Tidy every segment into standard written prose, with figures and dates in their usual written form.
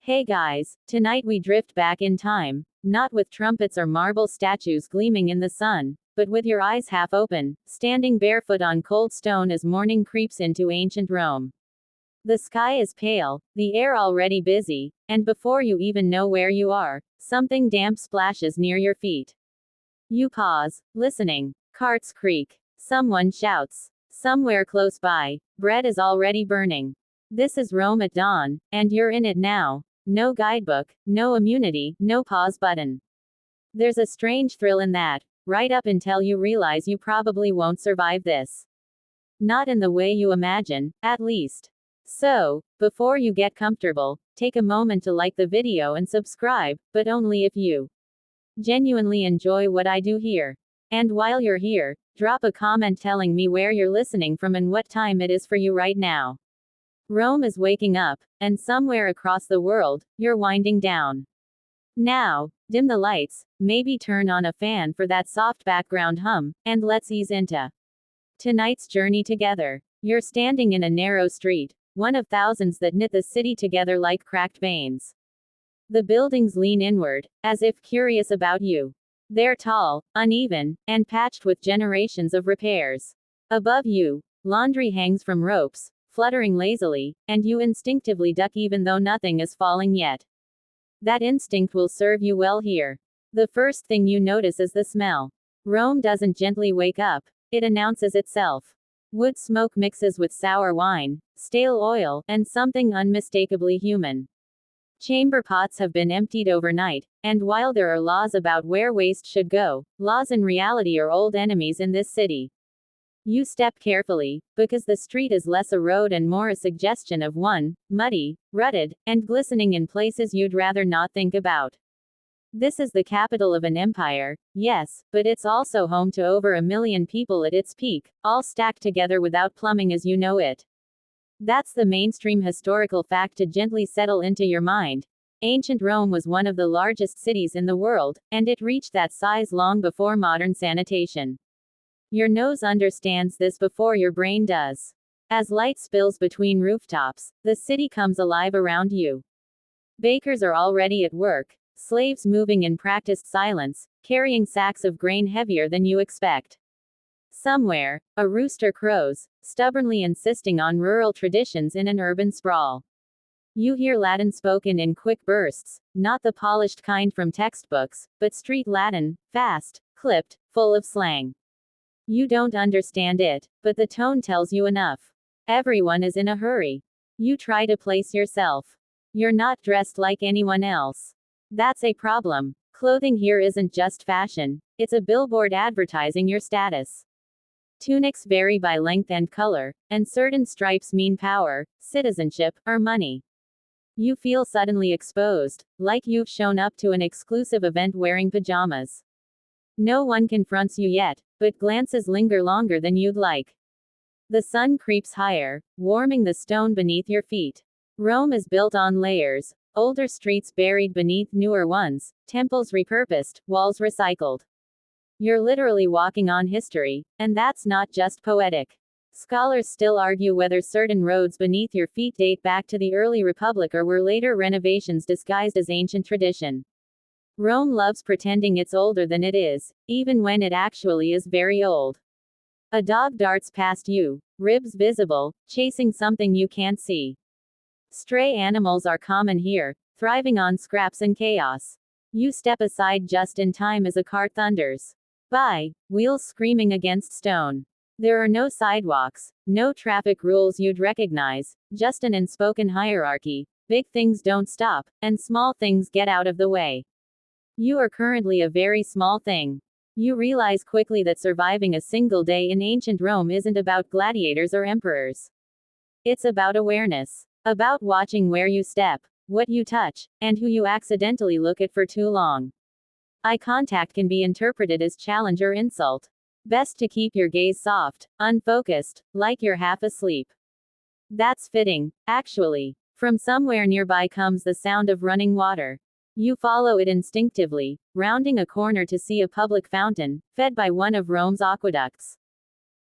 Hey guys, tonight we drift back in time, not with trumpets or marble statues gleaming in the sun, but with your eyes half open, standing barefoot on cold stone as morning creeps into ancient Rome. The sky is pale, the air already busy, and before you even know where you are, something damp splashes near your feet. You pause, listening. Carts creak. Someone shouts. Somewhere close by, bread is already burning. This is Rome at dawn, and you're in it now. No guidebook, no immunity, no pause button. There's a strange thrill in that, right up until you realize you probably won't survive this. Not in the way you imagine, at least. So, before you get comfortable, take a moment to like the video and subscribe, but only if you genuinely enjoy what I do here. And while you're here, drop a comment telling me where you're listening from and what time it is for you right now. Rome is waking up, and somewhere across the world, you're winding down. Now, dim the lights, maybe turn on a fan for that soft background hum, and let's ease into tonight's journey together. You're standing in a narrow street, one of thousands that knit the city together like cracked veins. The buildings lean inward, as if curious about you. They're tall, uneven, and patched with generations of repairs. Above you, laundry hangs from ropes, fluttering lazily, and you instinctively duck even though nothing is falling yet. That instinct will serve you well here. The first thing you notice is the smell. Rome doesn't gently wake up, it announces itself. Wood smoke mixes with sour wine, stale oil, and something unmistakably human. Chamber pots have been emptied overnight, and while there are laws about where waste should go, laws in reality are old enemies in this city. You step carefully, because the street is less a road and more a suggestion of one, muddy, rutted, and glistening in places you'd rather not think about. This is the capital of an empire, yes, but it's also home to over 1 million people at its peak, all stacked together without plumbing as you know it. That's the mainstream historical fact to gently settle into your mind. Ancient Rome was one of the largest cities in the world, and it reached that size long before modern sanitation. Your nose understands this before your brain does. As light spills between rooftops, the city comes alive around you. Bakers are already at work, slaves moving in practiced silence, carrying sacks of grain heavier than you expect. Somewhere, a rooster crows, stubbornly insisting on rural traditions in an urban sprawl. You hear Latin spoken in quick bursts, not the polished kind from textbooks, but street Latin, fast, clipped, full of slang. You don't understand it, but the tone tells you enough. Everyone is in a hurry. You try to place yourself. You're not dressed like anyone else. That's a problem. Clothing here isn't just fashion, it's a billboard advertising your status. Tunics vary by length and color, and certain stripes mean power, citizenship, or money. You feel suddenly exposed, like you've shown up to an exclusive event wearing pajamas. No one confronts you yet, but glances linger longer than you'd like. The sun creeps higher, warming the stone beneath your feet. Rome is built on layers, older streets buried beneath newer ones, temples repurposed, walls recycled. You're literally walking on history, and that's not just poetic. Scholars still argue whether certain roads beneath your feet date back to the early Republic or were later renovations disguised as ancient tradition. Rome loves pretending it's older than it is, even when it actually is very old. A dog darts past you, ribs visible, chasing something you can't see. Stray animals are common here, thriving on scraps and chaos. You step aside just in time as a car thunders by, wheels screaming against stone. There are no sidewalks, no traffic rules you'd recognize, just an unspoken hierarchy. Big things don't stop, and small things get out of the way. You are currently a very small thing. You realize quickly that surviving a single day in ancient Rome isn't about gladiators or emperors. It's about awareness. About watching where you step, what you touch, and who you accidentally look at for too long. Eye contact can be interpreted as challenge or insult. Best to keep your gaze soft, unfocused, like you're half asleep. That's fitting, actually. From somewhere nearby comes the sound of running water. You follow it instinctively, rounding a corner to see a public fountain, fed by one of Rome's aqueducts.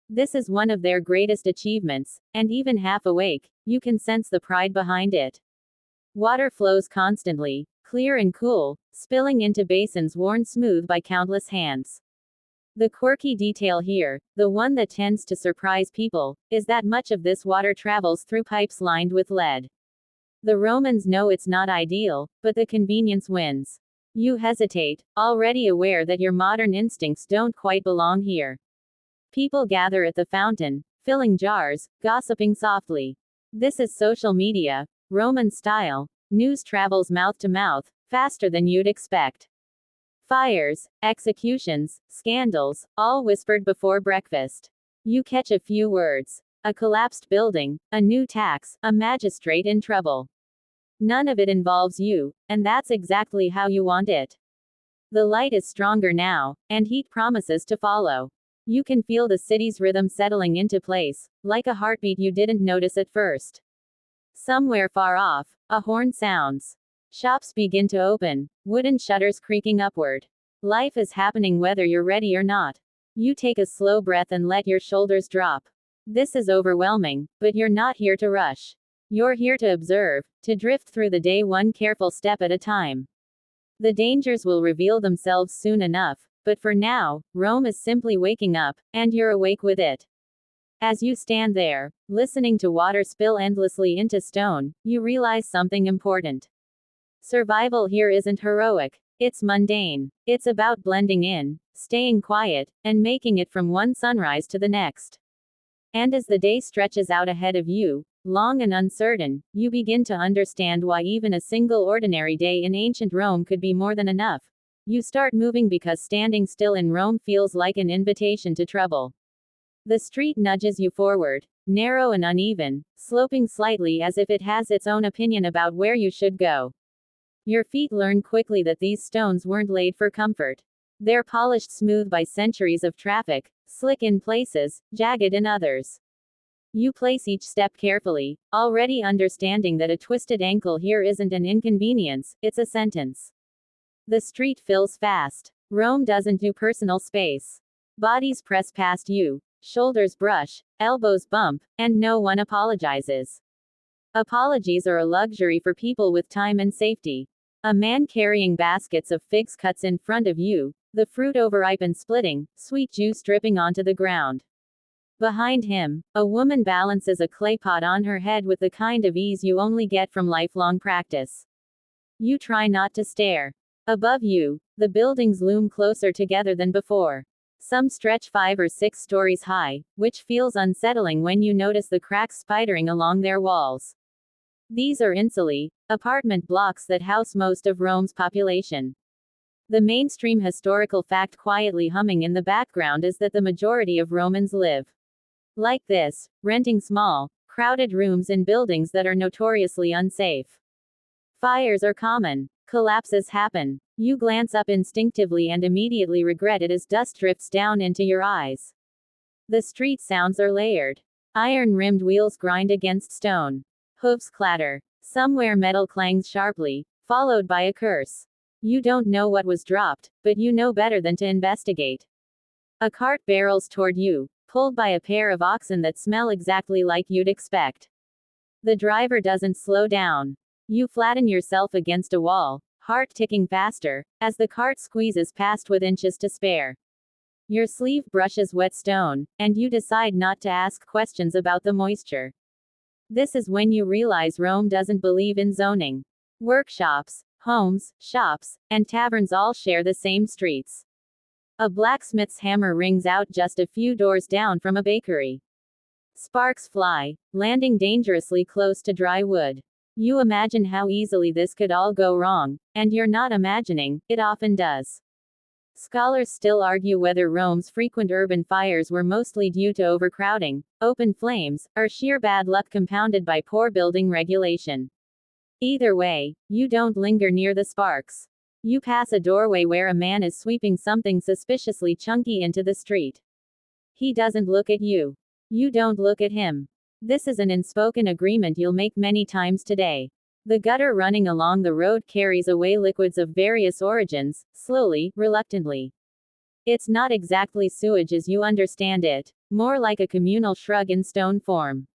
This is one of their greatest achievements, and even half awake, you can sense the pride behind it. Water flows constantly, clear and cool, spilling into basins worn smooth by countless hands. The quirky detail here, the one that tends to surprise people, is that much of this water travels through pipes lined with lead. The Romans know it's not ideal, but the convenience wins. You hesitate, already aware that your modern instincts don't quite belong here. People gather at the fountain, filling jars, gossiping softly. This is social media, Roman style. News travels mouth to mouth, faster than you'd expect. Fires, executions, scandals, all whispered before breakfast. You catch a few words. A collapsed building, a new tax, a magistrate in trouble. None of it involves you, and that's exactly how you want it. The light is stronger now, and heat promises to follow. You can feel the city's rhythm settling into place, like a heartbeat you didn't notice at first. Somewhere far off, a horn sounds. Shops begin to open, wooden shutters creaking upward. Life is happening whether you're ready or not. You take a slow breath and let your shoulders drop. This is overwhelming, but you're not here to rush. You're here to observe, to drift through the day one careful step at a time. The dangers will reveal themselves soon enough, but for now, Rome is simply waking up, and you're awake with it. As you stand there, listening to water spill endlessly into stone, you realize something important. Survival here isn't heroic, it's mundane. It's about blending in, staying quiet, and making it from one sunrise to the next. And as the day stretches out ahead of you, long and uncertain, you begin to understand why even a single ordinary day in ancient Rome could be more than enough. You start moving because standing still in Rome feels like an invitation to trouble. The street nudges you forward, narrow and uneven, sloping slightly as if it has its own opinion about where you should go. Your feet learn quickly that these stones weren't laid for comfort. They're polished smooth by centuries of traffic, slick in places, jagged in others. You place each step carefully, already understanding that a twisted ankle here isn't an inconvenience, it's a sentence. The street fills fast. Rome doesn't do personal space. Bodies press past you, shoulders brush, elbows bump, and no one apologizes. Apologies are a luxury for people with time and safety. A man carrying baskets of figs cuts in front of you, the fruit overripe and splitting, sweet juice dripping onto the ground. Behind him, a woman balances a clay pot on her head with the kind of ease you only get from lifelong practice. You try not to stare. Above you, the buildings loom closer together than before. Some stretch 5 or 6 stories high, which feels unsettling when you notice the cracks spidering along their walls. These are insulae, apartment blocks that house most of Rome's population. The mainstream historical fact quietly humming in the background is that the majority of Romans live like this, renting small, crowded rooms in buildings that are notoriously unsafe. Fires are common. Collapses happen. You glance up instinctively and immediately regret it as dust drifts down into your eyes. The street sounds are layered. Iron-rimmed wheels grind against stone. Hooves clatter. Somewhere metal clangs sharply, followed by a curse. You don't know what was dropped, but you know better than to investigate. A cart barrels toward you, pulled by a pair of oxen that smell exactly like you'd expect. The driver doesn't slow down. You flatten yourself against a wall, heart ticking faster, as the cart squeezes past with inches to spare. Your sleeve brushes wet stone, and you decide not to ask questions about the moisture. This is when you realize Rome doesn't believe in zoning. Workshops, homes, shops, and taverns all share the same streets. A blacksmith's hammer rings out just a few doors down from a bakery. Sparks fly, landing dangerously close to dry wood. You imagine how easily this could all go wrong, and you're not imagining, it often does. Scholars still argue whether Rome's frequent urban fires were mostly due to overcrowding, open flames, or sheer bad luck compounded by poor building regulation. Either way, you don't linger near the sparks. You pass a doorway where a man is sweeping something suspiciously chunky into the street. He doesn't look at you. You don't look at him. This is an unspoken agreement you'll make many times today. The gutter running along the road carries away liquids of various origins, slowly, reluctantly. It's not exactly sewage as you understand it, more like a communal shrug in stone form.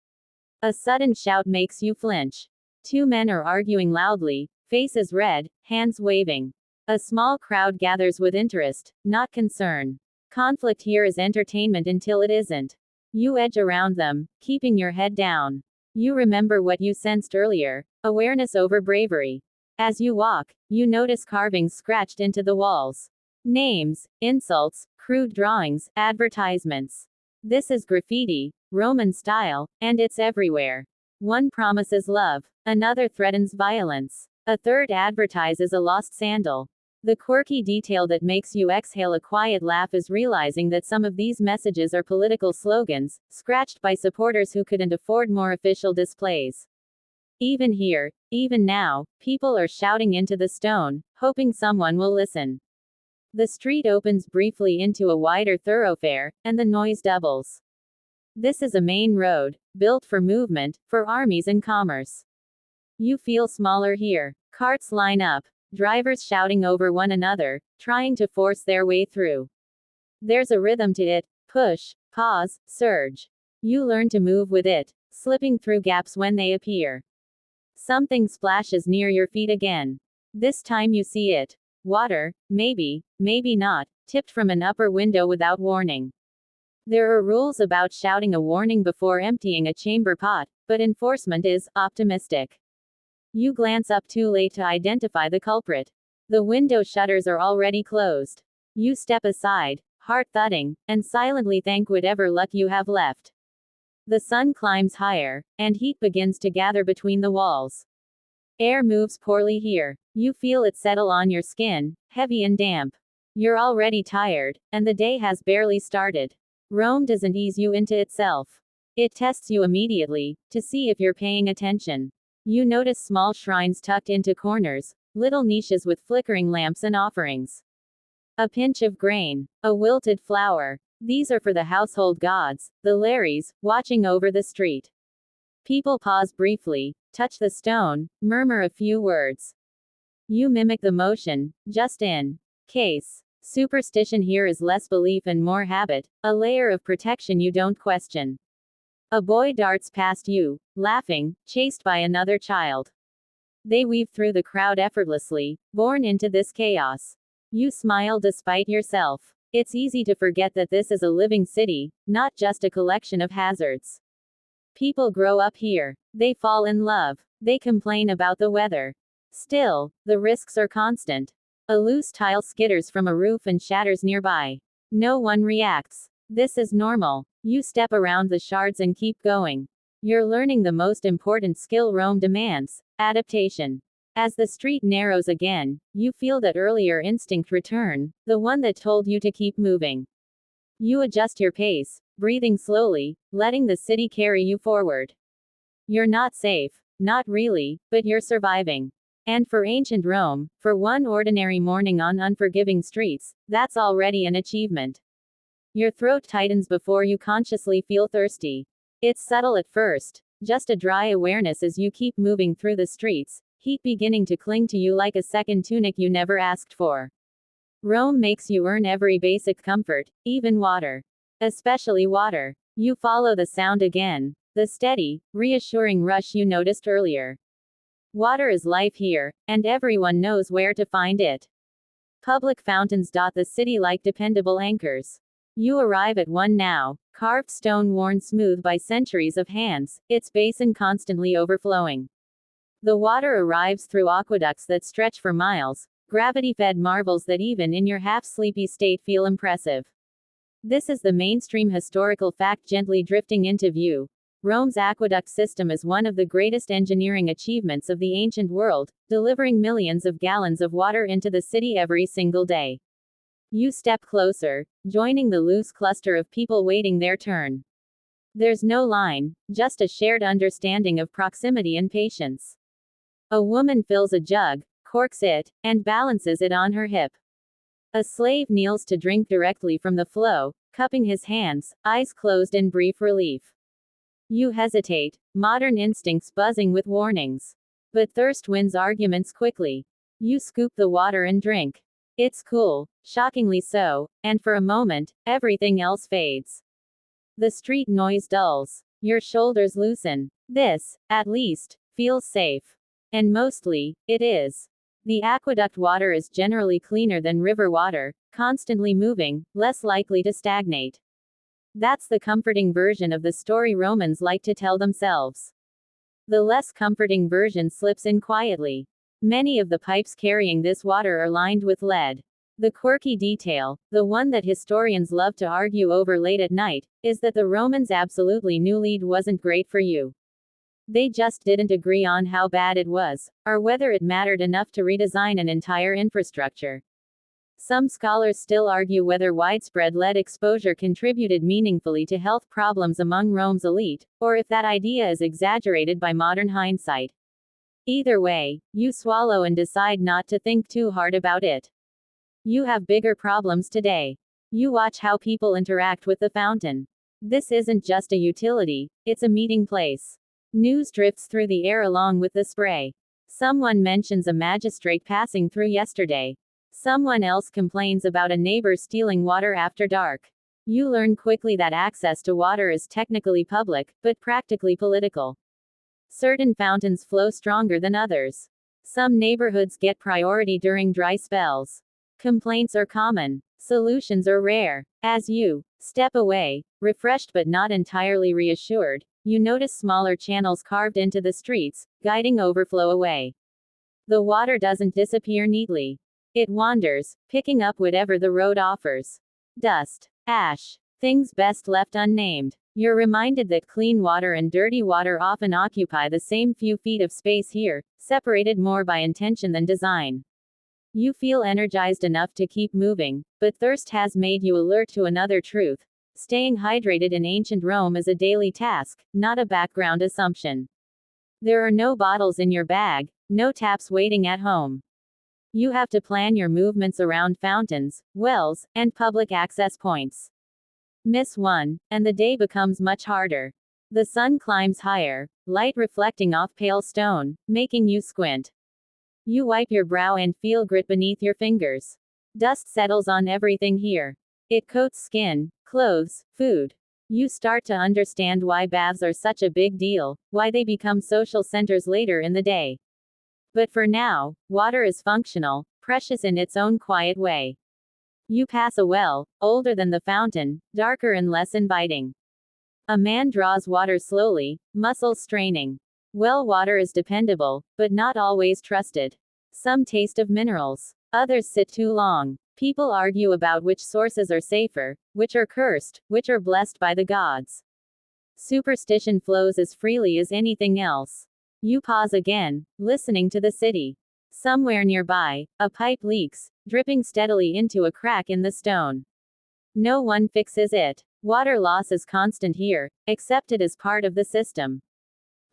A sudden shout makes you flinch. Two men are arguing loudly, faces red, hands waving. A small crowd gathers with interest, not concern. Conflict here is entertainment until it isn't. You edge around them, keeping your head down. You remember what you sensed earlier, awareness over bravery. As you walk, you notice carvings scratched into the walls. Names, insults, crude drawings, advertisements. This is graffiti, Roman style, and it's everywhere. One promises love, another threatens violence. A third advertises a lost sandal. The quirky detail that makes you exhale a quiet laugh is realizing that some of these messages are political slogans, scratched by supporters who couldn't afford more official displays. Even here, even now, people are shouting into the stone, hoping someone will listen. The street opens briefly into a wider thoroughfare, and the noise doubles. This is a main road, built for movement, for armies and commerce. You feel smaller here. Carts line up, drivers shouting over one another, trying to force their way through. There's a rhythm to it: push, pause, surge. You learn to move with it, slipping through gaps when they appear. Something splashes near your feet again. This time you see it. Water, maybe, maybe not, tipped from an upper window without warning. There are rules about shouting a warning before emptying a chamber pot, but enforcement is optimistic. You glance up too late to identify the culprit. The window shutters are already closed. You step aside, heart thudding, and silently thank whatever luck you have left. The sun climbs higher, and heat begins to gather between the walls. Air moves poorly here. You feel it settle on your skin, heavy and damp. You're already tired, and the day has barely started. Rome doesn't ease you into itself. It tests you immediately, to see if you're paying attention. You notice small shrines tucked into corners, little niches with flickering lamps and offerings. A pinch of grain, a wilted flower. These are for the household gods, the Lares, watching over the street. People pause briefly, touch the stone, murmur a few words. You mimic the motion, just in case. Superstition here is less belief and more habit, a layer of protection you don't question. A boy darts past you, laughing, chased by another child. They weave through the crowd effortlessly, born into this chaos. You smile despite yourself. It's easy to forget that this is a living city, not just a collection of hazards. People grow up here. They fall in love. They complain about the weather. Still, the risks are constant. A loose tile skitters from a roof and shatters nearby. No one reacts. This is normal. You step around the shards and keep going. You're learning the most important skill Rome demands: adaptation. As the street narrows again, you feel that earlier instinct return, the one that told you to keep moving. You adjust your pace, breathing slowly, letting the city carry you forward. You're not safe, not really, but you're surviving. And for ancient Rome, for one ordinary morning on unforgiving streets, that's already an achievement. Your throat tightens before you consciously feel thirsty. It's subtle at first, just a dry awareness as you keep moving through the streets, heat beginning to cling to you like a second tunic you never asked for. Rome makes you earn every basic comfort, even water. Especially water. You follow the sound again, the steady, reassuring rush you noticed earlier. Water is life here, and everyone knows where to find it. Public fountains dot the city like dependable anchors. You arrive at one now, carved stone worn smooth by centuries of hands, its basin constantly overflowing. The water arrives through aqueducts that stretch for miles, gravity-fed marvels that even in your half-sleepy state feel impressive. This is the mainstream historical fact gently drifting into view. Rome's aqueduct system is one of the greatest engineering achievements of the ancient world, delivering millions of gallons of water into the city every single day. You step closer, joining the loose cluster of people waiting their turn. There's no line, just a shared understanding of proximity and patience. A woman fills a jug, corks it, and balances it on her hip. A slave kneels to drink directly from the flow, cupping his hands, eyes closed in brief relief. You hesitate, modern instincts buzzing with warnings. But thirst wins arguments quickly. You scoop the water and drink. It's cool, shockingly so, and for a moment, everything else fades. The street noise dulls. Your shoulders loosen. This, at least, feels safe. And mostly, it is. The aqueduct water is generally cleaner than river water, constantly moving, less likely to stagnate. That's the comforting version of the story Romans like to tell themselves. The less comforting version slips in quietly. Many of the pipes carrying this water are lined with lead. The quirky detail, the one that historians love to argue over late at night, is that the Romans absolutely knew lead wasn't great for you. They just didn't agree on how bad it was, or whether it mattered enough to redesign an entire infrastructure. Some scholars still argue whether widespread lead exposure contributed meaningfully to health problems among Rome's elite, or if that idea is exaggerated by modern hindsight. Either way, you swallow and decide not to think too hard about it. You have bigger problems today. You watch how people interact with the fountain. This isn't just a utility, it's a meeting place. News drifts through the air along with the spray. Someone mentions a magistrate passing through yesterday. Someone else complains about a neighbor stealing water after dark. You learn quickly that access to water is technically public, but practically political. Certain fountains flow stronger than others. Some neighborhoods get priority during dry spells. Complaints are common. Solutions are rare. As you step away, refreshed but not entirely reassured, you notice smaller channels carved into the streets, guiding overflow away. The water doesn't disappear neatly. It wanders, picking up whatever the road offers. Dust, ash, things best left unnamed. You're reminded that clean water and dirty water often occupy the same few feet of space here, separated more by intention than design. You feel energized enough to keep moving, but thirst has made you alert to another truth. Staying hydrated in ancient Rome is a daily task, not a background assumption. There are no bottles in your bag, no taps waiting at home. You have to plan your movements around fountains, wells, and public access points. Miss one, and the day becomes much harder. The sun climbs higher, light reflecting off pale stone, making you squint. You wipe your brow and feel grit beneath your fingers. Dust settles on everything here. It coats skin, clothes, food. You start to understand why baths are such a big deal, why they become social centers later in the day. But for now, water is functional, precious in its own quiet way. You pass a well, older than the fountain, darker and less inviting. A man draws water slowly, muscles straining. Well water is dependable, but not always trusted. Some taste of minerals. Others sit too long. People argue about which sources are safer, which are cursed, which are blessed by the gods. Superstition flows as freely as anything else. You pause again, listening to the city. Somewhere nearby, a pipe leaks, dripping steadily into a crack in the stone. No one fixes it. Water loss is constant here, accepted as part of the system.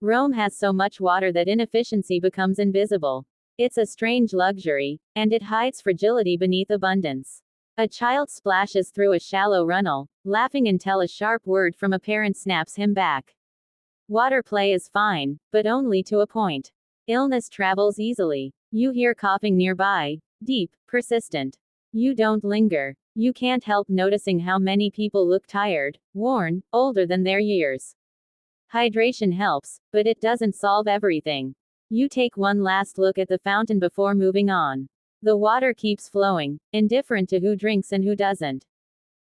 Rome has so much water that inefficiency becomes invisible. It's a strange luxury, and it hides fragility beneath abundance. A child splashes through a shallow runnel, laughing until a sharp word from a parent snaps him back. Water play is fine, but only to a point. Illness travels easily. You hear coughing nearby, deep, persistent. You don't linger. You can't help noticing how many people look tired, worn, older than their years. Hydration helps, but it doesn't solve everything. You take one last look at the fountain before moving on. The water keeps flowing, indifferent to who drinks and who doesn't.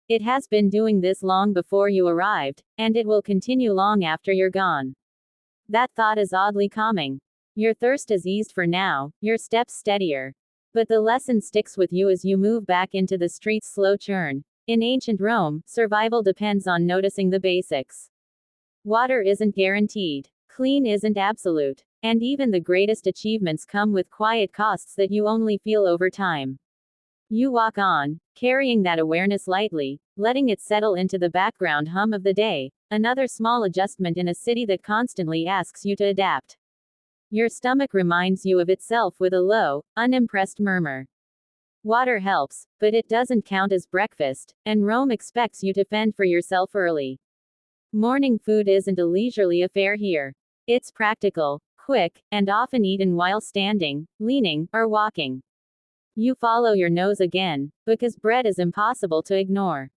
It has been doing this long before you arrived, and it will continue long after you're gone. That thought is oddly calming. Your thirst is eased for now, your steps steadier. But the lesson sticks with you as you move back into the street's slow churn. In ancient Rome, survival depends on noticing the basics. Water isn't guaranteed. Clean isn't absolute. And even the greatest achievements come with quiet costs that you only feel over time. You walk on, carrying that awareness lightly, letting it settle into the background hum of the day, another small adjustment in a city that constantly asks you to adapt. Your stomach reminds you of itself with a low, unimpressed murmur. Water helps, but it doesn't count as breakfast, and Rome expects you to fend for yourself early. Morning food isn't a leisurely affair here. It's practical, quick, and often eaten while standing, leaning, or walking. You follow your nose again, because bread is impossible to ignore.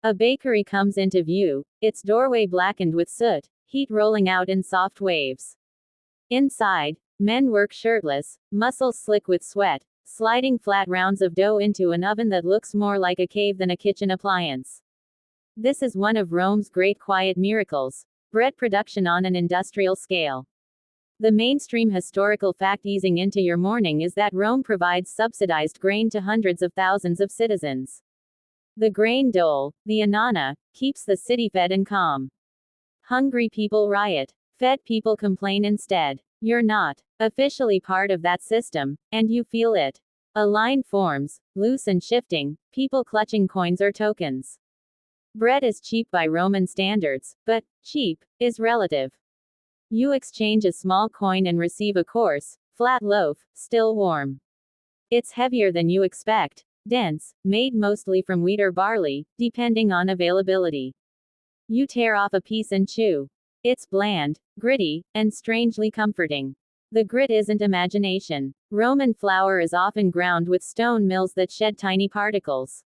A bakery comes into view, its doorway blackened with soot, heat rolling out in soft waves. Inside, men work shirtless, muscles slick with sweat, sliding flat rounds of dough into an oven that looks more like a cave than a kitchen appliance. This is one of Rome's great quiet miracles: bread production on an industrial scale. The mainstream historical fact easing into your morning is that Rome provides subsidized grain to hundreds of thousands of citizens. The grain dole, the annona, keeps the city fed and calm. Hungry people riot. Fed people complain instead. You're not officially part of that system, and you feel it. A line forms, loose and shifting, people clutching coins or tokens. Bread is cheap by Roman standards, but cheap is relative. You exchange a small coin and receive a coarse, flat loaf, still warm. It's heavier than you expect, dense, made mostly from wheat or barley, depending on availability. You tear off a piece and chew. It's bland, gritty, and strangely comforting. The grit isn't imagination. Roman flour is often ground with stone mills that shed tiny particles.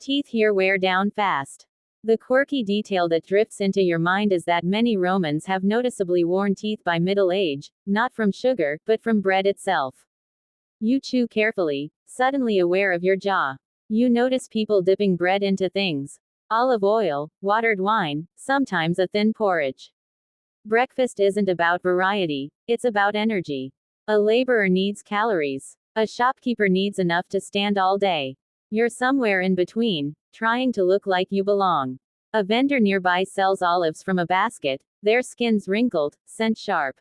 Teeth here wear down fast. The quirky detail that drifts into your mind is that many Romans have noticeably worn teeth by middle age, not from sugar, but from bread itself. You chew carefully, suddenly aware of your jaw. You notice people dipping bread into things: olive oil, watered wine, sometimes a thin porridge. Breakfast isn't about variety, it's about energy. A laborer needs calories. A shopkeeper needs enough to stand all day. You're somewhere in between, trying to look like you belong. A vendor nearby sells olives from a basket, their skins wrinkled, scent sharp.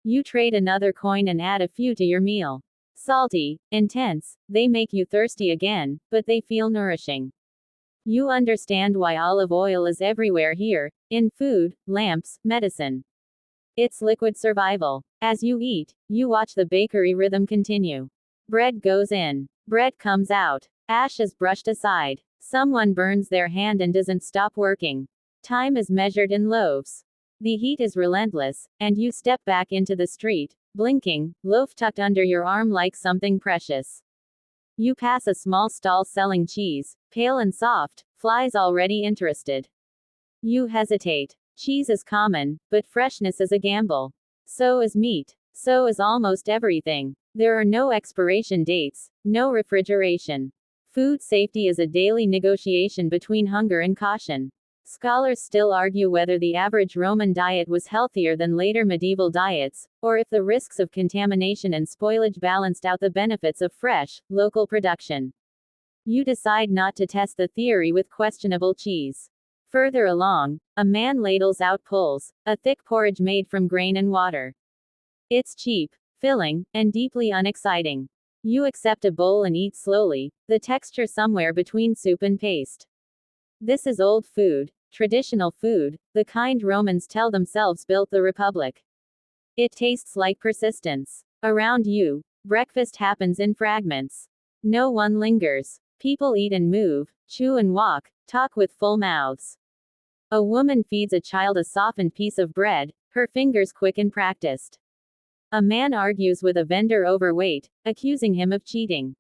You trade another coin and add a few to your meal. Salty, intense, they make you thirsty again, but they feel nourishing. You understand why olive oil is everywhere here, in food, lamps, medicine. It's liquid survival. As you eat, you watch the bakery rhythm continue. Bread goes in. Bread comes out. Ash is brushed aside. Someone burns their hand and doesn't stop working. Time is measured in loaves. The heat is relentless, and you step back into the street, blinking, loaf tucked under your arm like something precious. You pass a small stall selling cheese, pale and soft, flies already interested. You hesitate. Cheese is common, but freshness is a gamble. So is meat. So is almost everything. There are no expiration dates, no refrigeration. Food safety is a daily negotiation between hunger and caution. Scholars still argue whether the average Roman diet was healthier than later medieval diets, or if the risks of contamination and spoilage balanced out the benefits of fresh, local production. You decide not to test the theory with questionable cheese. Further along, a man ladles out pulse, a thick porridge made from grain and water. It's cheap, filling, and deeply unexciting. You accept a bowl and eat slowly, the texture somewhere between soup and paste. This is old food, traditional food, the kind Romans tell themselves built the Republic. It tastes like persistence. Around you, breakfast happens in fragments. No one lingers. People eat and move, chew and walk, talk with full mouths. A woman feeds a child a softened piece of bread, her fingers quick and practiced. A man argues with a vendor over weight, accusing him of cheating.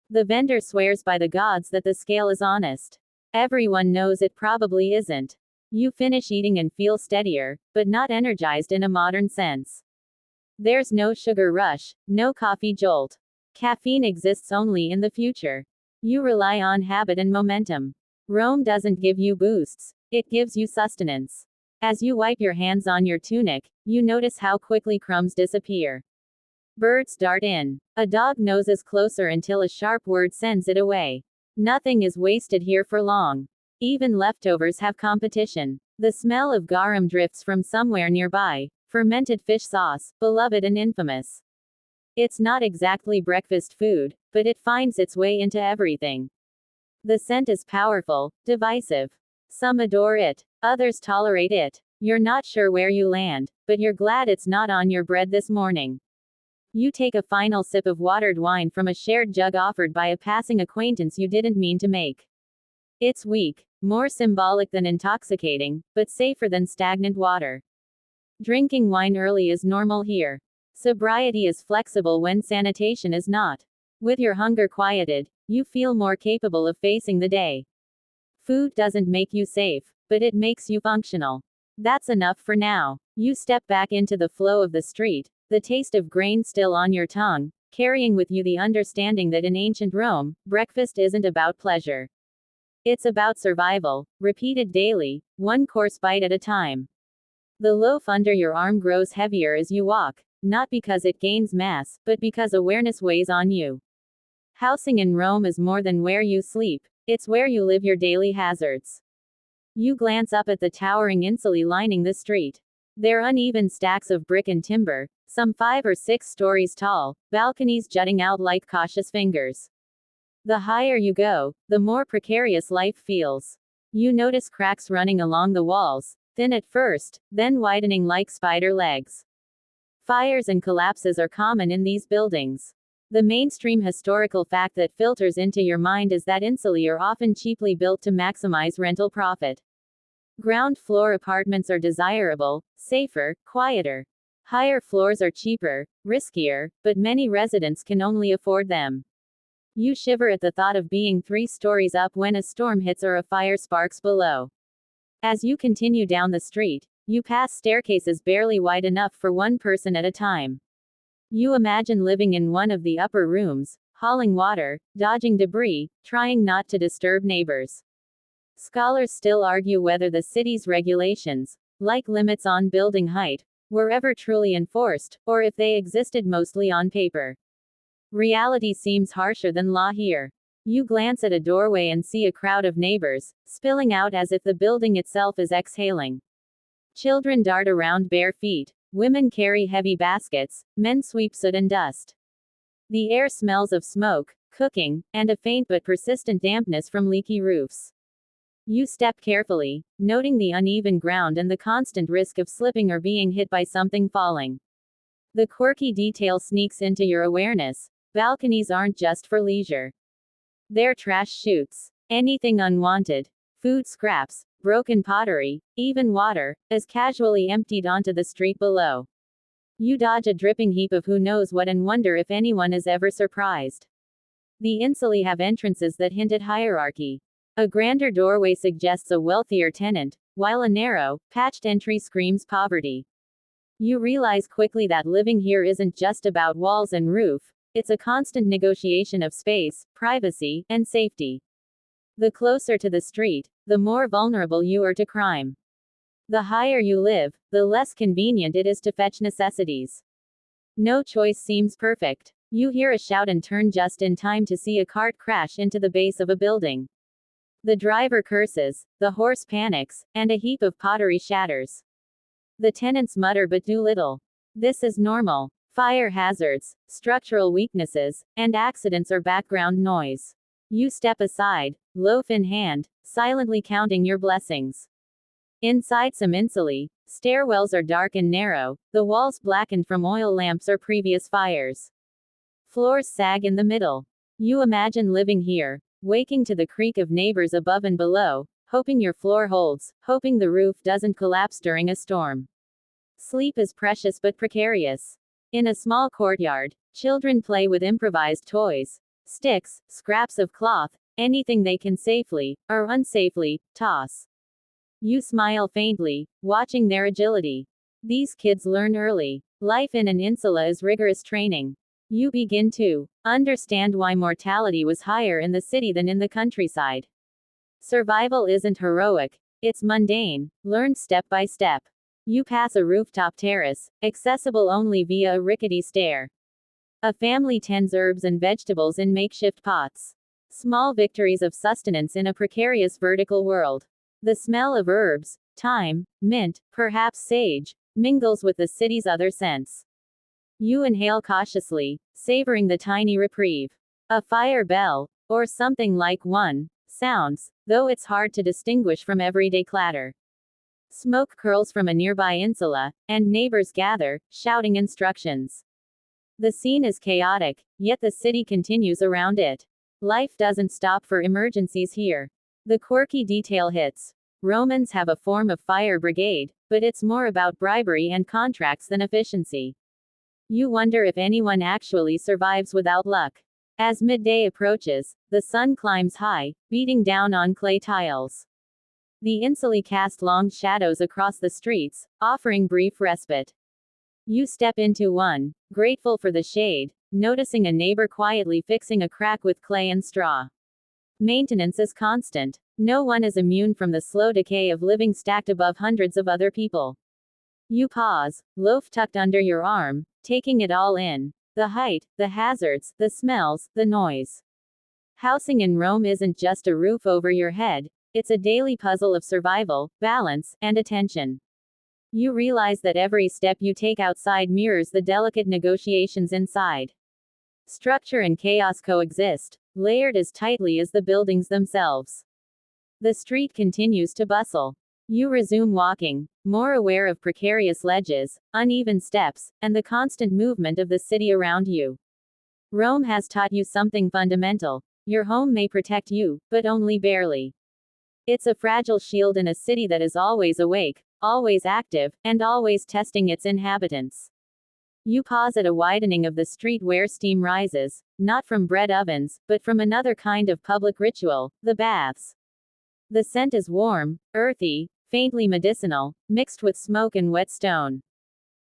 The vendor swears by the gods that the scale is honest. Everyone knows it probably isn't. You finish eating and feel steadier, but not energized in a modern sense. There's no sugar rush, no coffee jolt. Caffeine exists only in the future. You rely on habit and momentum. Rome doesn't give you boosts, it gives you sustenance. As you wipe your hands on your tunic, you notice how quickly crumbs disappear. Birds dart in. A dog noses closer until a sharp word sends it away. Nothing is wasted here for long. Even leftovers have competition. The smell of garum drifts from somewhere nearby, fermented fish sauce, beloved and infamous. It's not exactly breakfast food, but it finds its way into everything. The scent is powerful, divisive. Some adore it, others tolerate it. You're not sure where you land, but you're glad it's not on your bread this morning. You take a final sip of watered wine from a shared jug offered by a passing acquaintance you didn't mean to make. It's weak, more symbolic than intoxicating, but safer than stagnant water. Drinking wine early is normal here. Sobriety is flexible when sanitation is not. With your hunger quieted, you feel more capable of facing the day. Food doesn't make you safe, but it makes you functional. That's enough for now. You step back into the flow of the street, the taste of grain still on your tongue, carrying with you the understanding that in ancient Rome, breakfast isn't about pleasure. It's about survival, repeated daily, one coarse bite at a time. The loaf under your arm grows heavier as you walk, not because it gains mass, but because awareness weighs on you. Housing in Rome is more than where you sleep, it's where you live your daily hazards. You glance up at the towering insulae lining the street. They're uneven stacks of brick and timber, some 5 or 6 stories tall, balconies jutting out like cautious fingers. The higher you go, the more precarious life feels. You notice cracks running along the walls, thin at first, then widening like spider legs. Fires and collapses are common in these buildings. The mainstream historical fact that filters into your mind is that insulae are often cheaply built to maximize rental profit. Ground floor apartments are desirable, safer, quieter. Higher floors are cheaper, riskier, but many residents can only afford them. You shiver at the thought of being 3 stories up when a storm hits or a fire sparks below. As you continue down the street, you pass staircases barely wide enough for one person at a time. You imagine living in one of the upper rooms, hauling water, dodging debris, trying not to disturb neighbors. Scholars still argue whether the city's regulations, like limits on building height, were ever truly enforced, or if they existed mostly on paper. Reality seems harsher than law here. You glance at a doorway and see a crowd of neighbors, spilling out as if the building itself is exhaling. Children dart around bare feet, women carry heavy baskets, men sweep soot and dust. The air smells of smoke, cooking, and a faint but persistent dampness from leaky roofs. You step carefully, noting the uneven ground and the constant risk of slipping or being hit by something falling. The quirky detail sneaks into your awareness. Balconies aren't just for leisure. They're trash chutes. Anything unwanted, food scraps, broken pottery, even water, is casually emptied onto the street below. You dodge a dripping heap of who knows what and wonder if anyone is ever surprised. The insulae have entrances that hint at hierarchy. A grander doorway suggests a wealthier tenant, while a narrow, patched entry screams poverty. You realize quickly that living here isn't just about walls and roof, it's a constant negotiation of space, privacy, and safety. The closer to the street, the more vulnerable you are to crime. The higher you live, the less convenient it is to fetch necessities. No choice seems perfect. You hear a shout and turn just in time to see a cart crash into the base of a building. The driver curses, the horse panics, and a heap of pottery shatters. The tenants mutter but do little. This is normal. Fire hazards, structural weaknesses, and accidents are background noise. You step aside, loaf in hand, silently counting your blessings. Inside some insulae, stairwells are dark and narrow, the walls blackened from oil lamps or previous fires. Floors sag in the middle. You imagine living here, waking to the creak of neighbors above and below, hoping your floor holds, hoping the roof doesn't collapse during a storm. Sleep is precious but precarious. In a small courtyard, children play with improvised toys, sticks, scraps of cloth, anything they can safely, or unsafely, toss. You smile faintly, watching their agility. These kids learn early. Life in an insula is rigorous training. You begin to understand why mortality was higher in the city than in the countryside. Survival isn't heroic, it's mundane, learned step by step. You pass a rooftop terrace, accessible only via a rickety stair. A family tends herbs and vegetables in makeshift pots. Small victories of sustenance in a precarious vertical world. The smell of herbs, thyme, mint, perhaps sage, mingles with the city's other scents. You inhale cautiously, savoring the tiny reprieve. A fire bell, or something like one, sounds, though it's hard to distinguish from everyday clatter. Smoke curls from a nearby insula, and neighbors gather, shouting instructions. The scene is chaotic, yet the city continues around it. Life doesn't stop for emergencies here. The quirky detail hits. Romans have a form of fire brigade, but it's more about bribery and contracts than efficiency. You wonder if anyone actually survives without luck. As midday approaches, the sun climbs high, beating down on clay tiles. The insulae cast long shadows across the streets, offering brief respite. You step into one, grateful for the shade, noticing a neighbor quietly fixing a crack with clay and straw. Maintenance is constant. No one is immune from the slow decay of living stacked above hundreds of other people. You pause, loaf tucked under your arm, taking it all in. The height, the hazards, the smells, the noise. Housing in Rome isn't just a roof over your head, it's a daily puzzle of survival, balance, and attention. You realize that every step you take outside mirrors the delicate negotiations inside. Structure and chaos coexist, layered as tightly as the buildings themselves. The street continues to bustle. You resume walking, more aware of precarious ledges, uneven steps, and the constant movement of the city around you. Rome has taught you something fundamental. Your home may protect you, but only barely. It's a fragile shield in a city that is always awake, always active, and always testing its inhabitants. You pause at a widening of the street where steam rises, not from bread ovens, but from another kind of public ritual, the baths. The scent is warm, earthy, faintly medicinal, mixed with smoke and wet stone.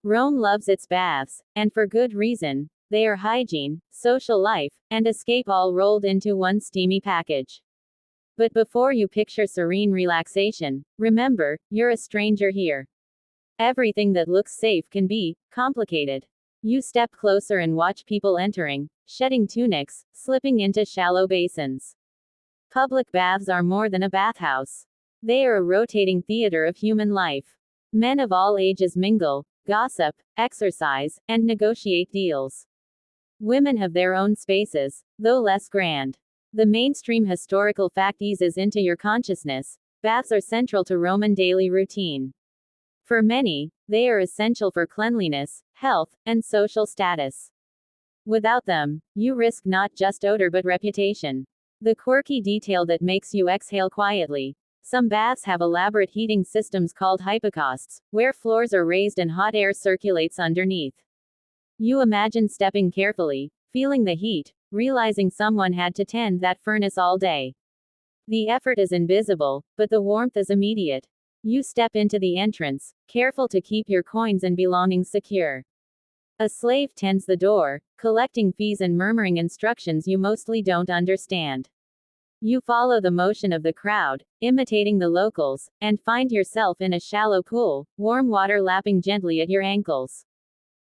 Rome loves its baths, and for good reason. They are hygiene, social life, and escape all rolled into one steamy package. But before you picture serene relaxation, remember, you're a stranger here. Everything that looks safe can be complicated. You step closer and watch people entering, shedding tunics, slipping into shallow basins. Public baths are more than a bathhouse. They are a rotating theater of human life. Men of all ages mingle, gossip, exercise, and negotiate deals. Women have their own spaces, though less grand. The mainstream historical fact eases into your consciousness. Baths are central to Roman daily routine. For many, they are essential for cleanliness, health, and social status. Without them, you risk not just odor but reputation. The quirky detail that makes you exhale quietly. Some baths have elaborate heating systems called hypocausts, where floors are raised and hot air circulates underneath. You imagine stepping carefully, feeling the heat, realizing someone had to tend that furnace all day. The effort is invisible, but the warmth is immediate. You step into the entrance, careful to keep your coins and belongings secure. A slave tends the door, collecting fees and murmuring instructions you mostly don't understand. You follow the motion of the crowd, imitating the locals, and find yourself in a shallow pool, warm water lapping gently at your ankles.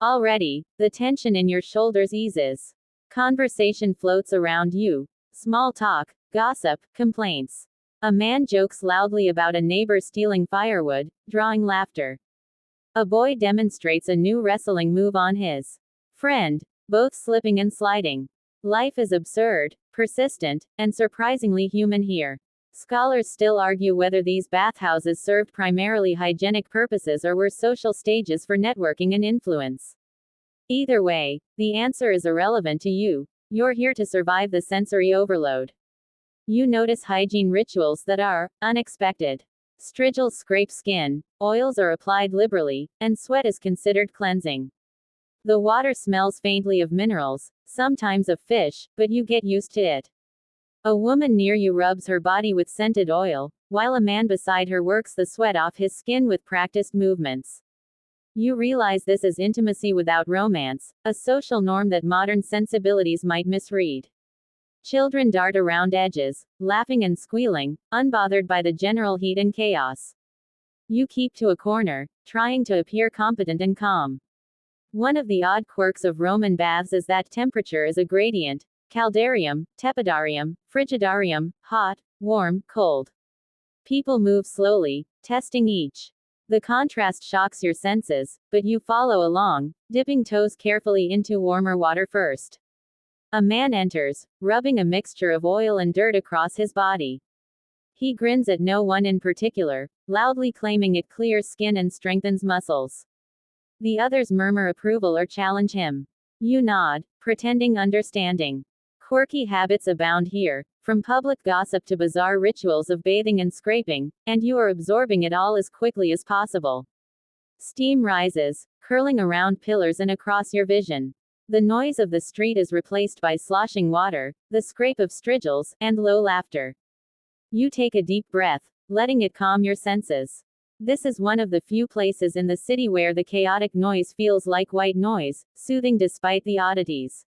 Already, the tension in your shoulders eases. Conversation floats around you. Small talk, gossip, complaints. A man jokes loudly about a neighbor stealing firewood, drawing laughter. A boy demonstrates a new wrestling move on his friend, both slipping and sliding. Life is absurd, persistent, and surprisingly human here. Scholars still argue whether these bathhouses served primarily hygienic purposes or were social stages for networking and influence. Either way, the answer is irrelevant to you. You're here to survive the sensory overload. You notice hygiene rituals that are unexpected. Strigils scrape skin, oils are applied liberally, and sweat is considered cleansing. The water smells faintly of minerals, sometimes of fish, but you get used to it. A woman near you rubs her body with scented oil, while a man beside her works the sweat off his skin with practiced movements. You realize this is intimacy without romance, a social norm that modern sensibilities might misread. Children dart around edges, laughing and squealing, unbothered by the general heat and chaos. You keep to a corner, trying to appear competent and calm. One of the odd quirks of Roman baths is that temperature is a gradient: caldarium, tepidarium, frigidarium, hot, warm, cold. People move slowly, testing each. The contrast shocks your senses, but you follow along, dipping toes carefully into warmer water first. A man enters, rubbing a mixture of oil and dirt across his body. He grins at no one in particular, loudly claiming it clears skin and strengthens muscles. The others murmur approval or challenge him. You nod, pretending understanding. Quirky habits abound here, from public gossip to bizarre rituals of bathing and scraping, and you are absorbing it all as quickly as possible. Steam rises, curling around pillars and across your vision. The noise of the street is replaced by sloshing water, the scrape of strigils, and low laughter. You take a deep breath, letting it calm your senses. This is one of the few places in the city where the chaotic noise feels like white noise, soothing despite the oddities.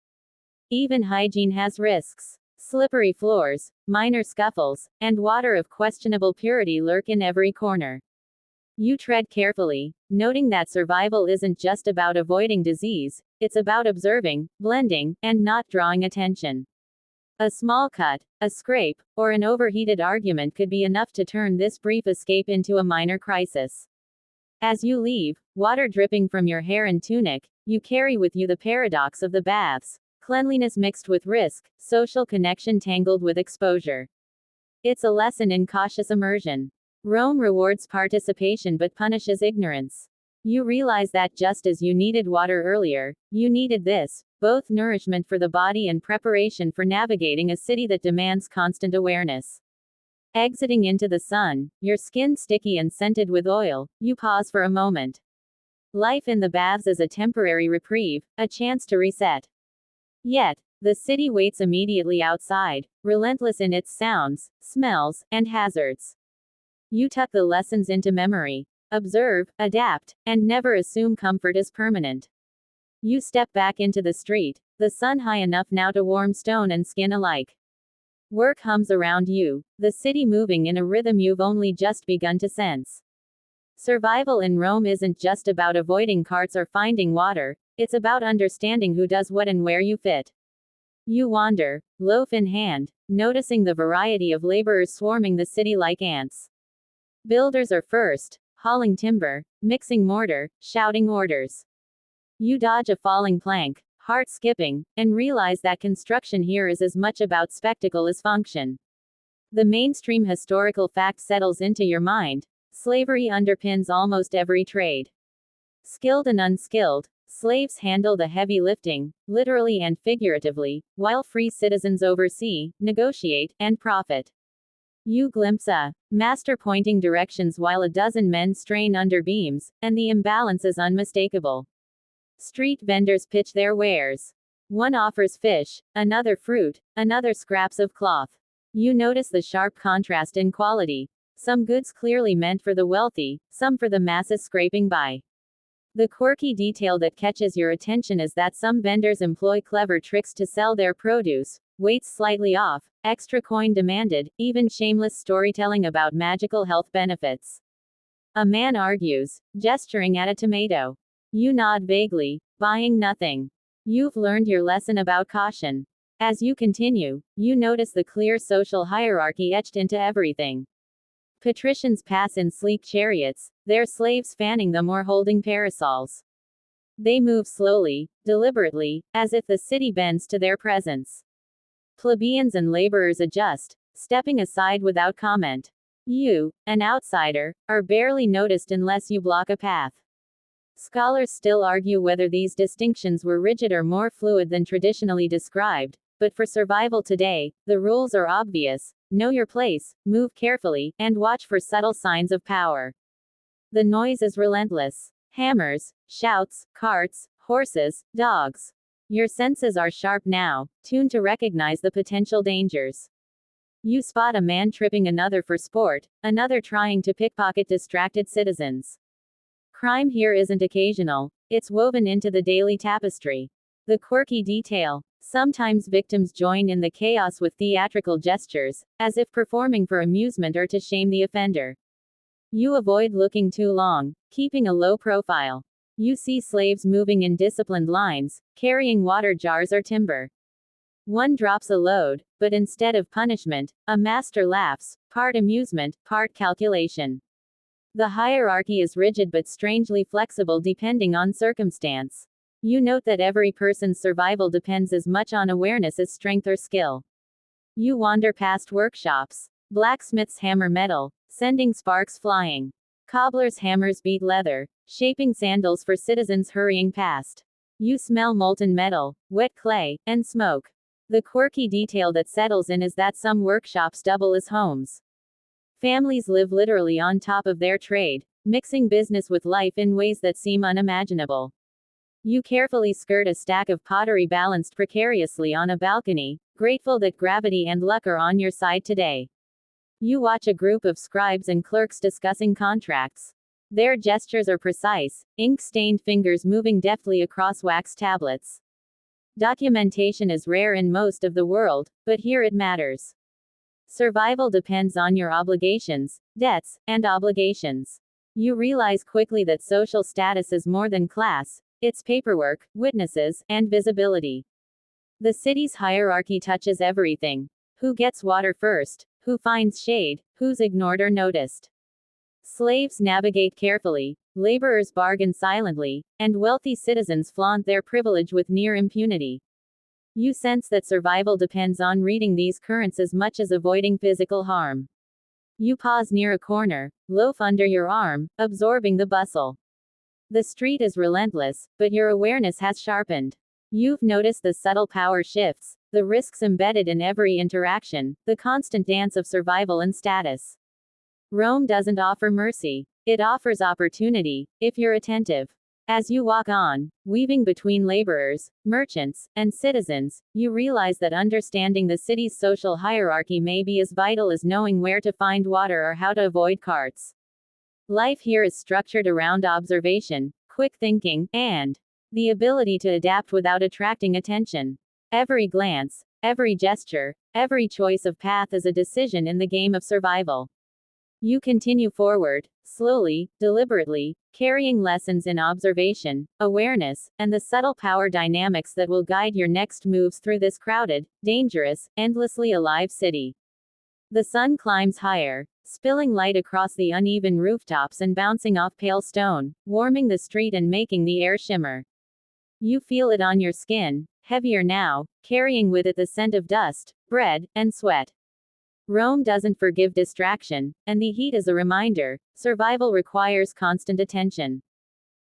Even hygiene has risks. Slippery floors, minor scuffles, and water of questionable purity lurk in every corner. You tread carefully, noting that survival isn't just about avoiding disease, it's about observing, blending, and not drawing attention. A small cut, a scrape, or an overheated argument could be enough to turn this brief escape into a minor crisis. As you leave, water dripping from your hair and tunic, you carry with you the paradox of the baths. Cleanliness mixed with risk, social connection tangled with exposure. It's a lesson in cautious immersion. Rome rewards participation but punishes ignorance. You realize that just as you needed water earlier, you needed this, both nourishment for the body and preparation for navigating a city that demands constant awareness. Exiting into the sun, your skin sticky and scented with oil, you pause for a moment. Life in the baths is a temporary reprieve, a chance to reset. Yet, the city waits immediately outside, relentless in its sounds, smells, and hazards. You tuck the lessons into memory. Observe, adapt, and never assume comfort is permanent. You step back into the street, the sun high enough now to warm stone and skin alike. Work hums around you, the city moving in a rhythm you've only just begun to sense. Survival in Rome isn't just about avoiding carts or finding water, it's about understanding who does what and where you fit. You wander, loaf in hand, noticing the variety of laborers swarming the city like ants. Builders are first, hauling timber, mixing mortar, shouting orders. You dodge a falling plank, heart skipping, and realize that construction here is as much about spectacle as function. The mainstream historical fact settles into your mind. Slavery underpins almost every trade. Skilled and unskilled, slaves handle the heavy lifting, literally and figuratively, while free citizens oversee, negotiate, and profit. You glimpse a master pointing directions while a dozen men strain under beams, and the imbalance is unmistakable. Street vendors pitch their wares. One offers fish, another fruit, another scraps of cloth. You notice the sharp contrast in quality. Some goods clearly meant for the wealthy, some for the masses scraping by. The quirky detail that catches your attention is that some vendors employ clever tricks to sell their produce. Weights slightly off, extra coin demanded, even shameless storytelling about magical health benefits. A man argues, gesturing at a tomato. You nod vaguely, buying nothing. You've learned your lesson about caution. As you continue, you notice the clear social hierarchy etched into everything. Patricians pass in sleek chariots, their slaves fanning them or holding parasols. They move slowly, deliberately, as if the city bends to their presence. Plebeians and laborers adjust, stepping aside without comment. You, an outsider, are barely noticed unless you block a path. Scholars still argue whether these distinctions were rigid or more fluid than traditionally described, but for survival today, the rules are obvious. Know your place, move carefully, and watch for subtle signs of power. The noise is relentless. Hammers, shouts, carts, horses, dogs. Your senses are sharp now, tuned to recognize the potential dangers. You spot a man tripping another for sport, another trying to pickpocket distracted citizens. Crime here isn't occasional, it's woven into the daily tapestry. The quirky detail. Sometimes victims join in the chaos with theatrical gestures, as if performing for amusement or to shame the offender. You avoid looking too long, keeping a low profile. You see slaves moving in disciplined lines, carrying water jars or timber. One drops a load, but instead of punishment, a master laughs, part amusement, part calculation. The hierarchy is rigid but strangely flexible depending on circumstance. You note that every person's survival depends as much on awareness as strength or skill. You wander past workshops. Blacksmiths hammer metal, sending sparks flying. Cobblers' hammers beat leather, shaping sandals for citizens hurrying past. You smell molten metal, wet clay, and smoke. The quirky detail that settles in is that some workshops double as homes. Families live literally on top of their trade, mixing business with life in ways that seem unimaginable. You carefully skirt a stack of pottery balanced precariously on a balcony, grateful that gravity and luck are on your side today. You watch a group of scribes and clerks discussing contracts. Their gestures are precise, ink-stained fingers moving deftly across wax tablets. Documentation is rare in most of the world, but here it matters. Survival depends on your obligations, debts, and obligations. You realize quickly that social status is more than class, it's paperwork, witnesses, and visibility. The city's hierarchy touches everything. Who gets water first? Who finds shade? Who's ignored or noticed? Slaves navigate carefully, laborers bargain silently, and wealthy citizens flaunt their privilege with near impunity. You sense that survival depends on reading these currents as much as avoiding physical harm. You pause near a corner, loaf under your arm, absorbing the bustle. The street is relentless, but your awareness has sharpened. You've noticed the subtle power shifts, the risks embedded in every interaction, the constant dance of survival and status. Rome doesn't offer mercy. It offers opportunity, if you're attentive. As you walk on, weaving between laborers, merchants, and citizens, you realize that understanding the city's social hierarchy may be as vital as knowing where to find water or how to avoid carts. Life here is structured around observation, quick thinking, and the ability to adapt without attracting attention. Every glance, every gesture, every choice of path is a decision in the game of survival. You continue forward, slowly, deliberately, carrying lessons in observation, awareness, and the subtle power dynamics that will guide your next moves through this crowded, dangerous, endlessly alive city. The sun climbs higher, spilling light across the uneven rooftops and bouncing off pale stone, warming the street and making the air shimmer. You feel it on your skin, heavier now, carrying with it the scent of dust, bread, and sweat. Rome doesn't forgive distraction, and the heat is a reminder. Survival requires constant attention.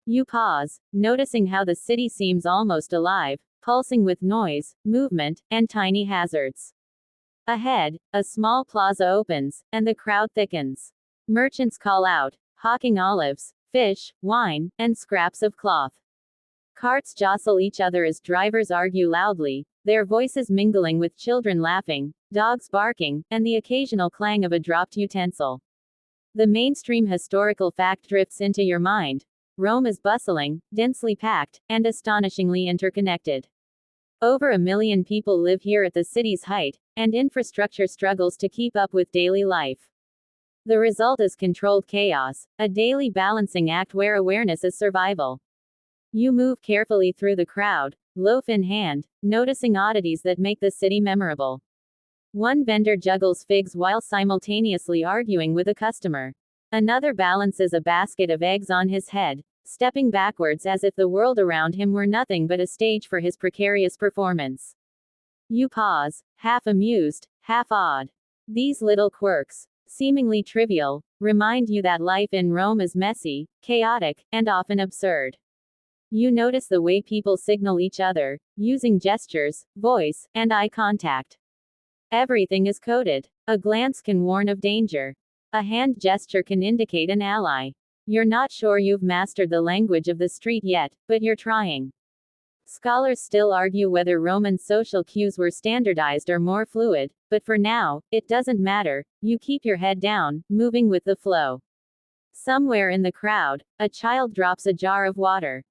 You pause, noticing how the city seems almost alive, pulsing with noise, movement, and tiny hazards. Ahead, a small plaza opens, and the crowd thickens. Merchants call out, hawking olives, fish, wine, and scraps of cloth. Carts jostle each other as drivers argue loudly, their voices mingling with children laughing, dogs barking, and the occasional clang of a dropped utensil. The mainstream historical fact drifts into your mind. Rome is bustling, densely packed, and astonishingly interconnected. Over 1 million people live here at the city's height, and infrastructure struggles to keep up with daily life. The result is controlled chaos, a daily balancing act where awareness is survival. You move carefully through the crowd, loaf in hand, noticing oddities that make the city memorable. One vendor juggles figs while simultaneously arguing with a customer. Another balances a basket of eggs on his head, stepping backwards as if the world around him were nothing but a stage for his precarious performance. You pause, half amused, half awed. These little quirks, seemingly trivial, remind you that life in Rome is messy, chaotic, and often absurd. You notice the way people signal each other, using gestures, voice, and eye contact. Everything is coded. A glance can warn of danger. A hand gesture can indicate an ally. You're not sure you've mastered the language of the street yet, but you're trying. Scholars still argue whether Roman social cues were standardized or more fluid, but for now, it doesn't matter. You keep your head down, moving with the flow. Somewhere in the crowd, a child drops a jar of water.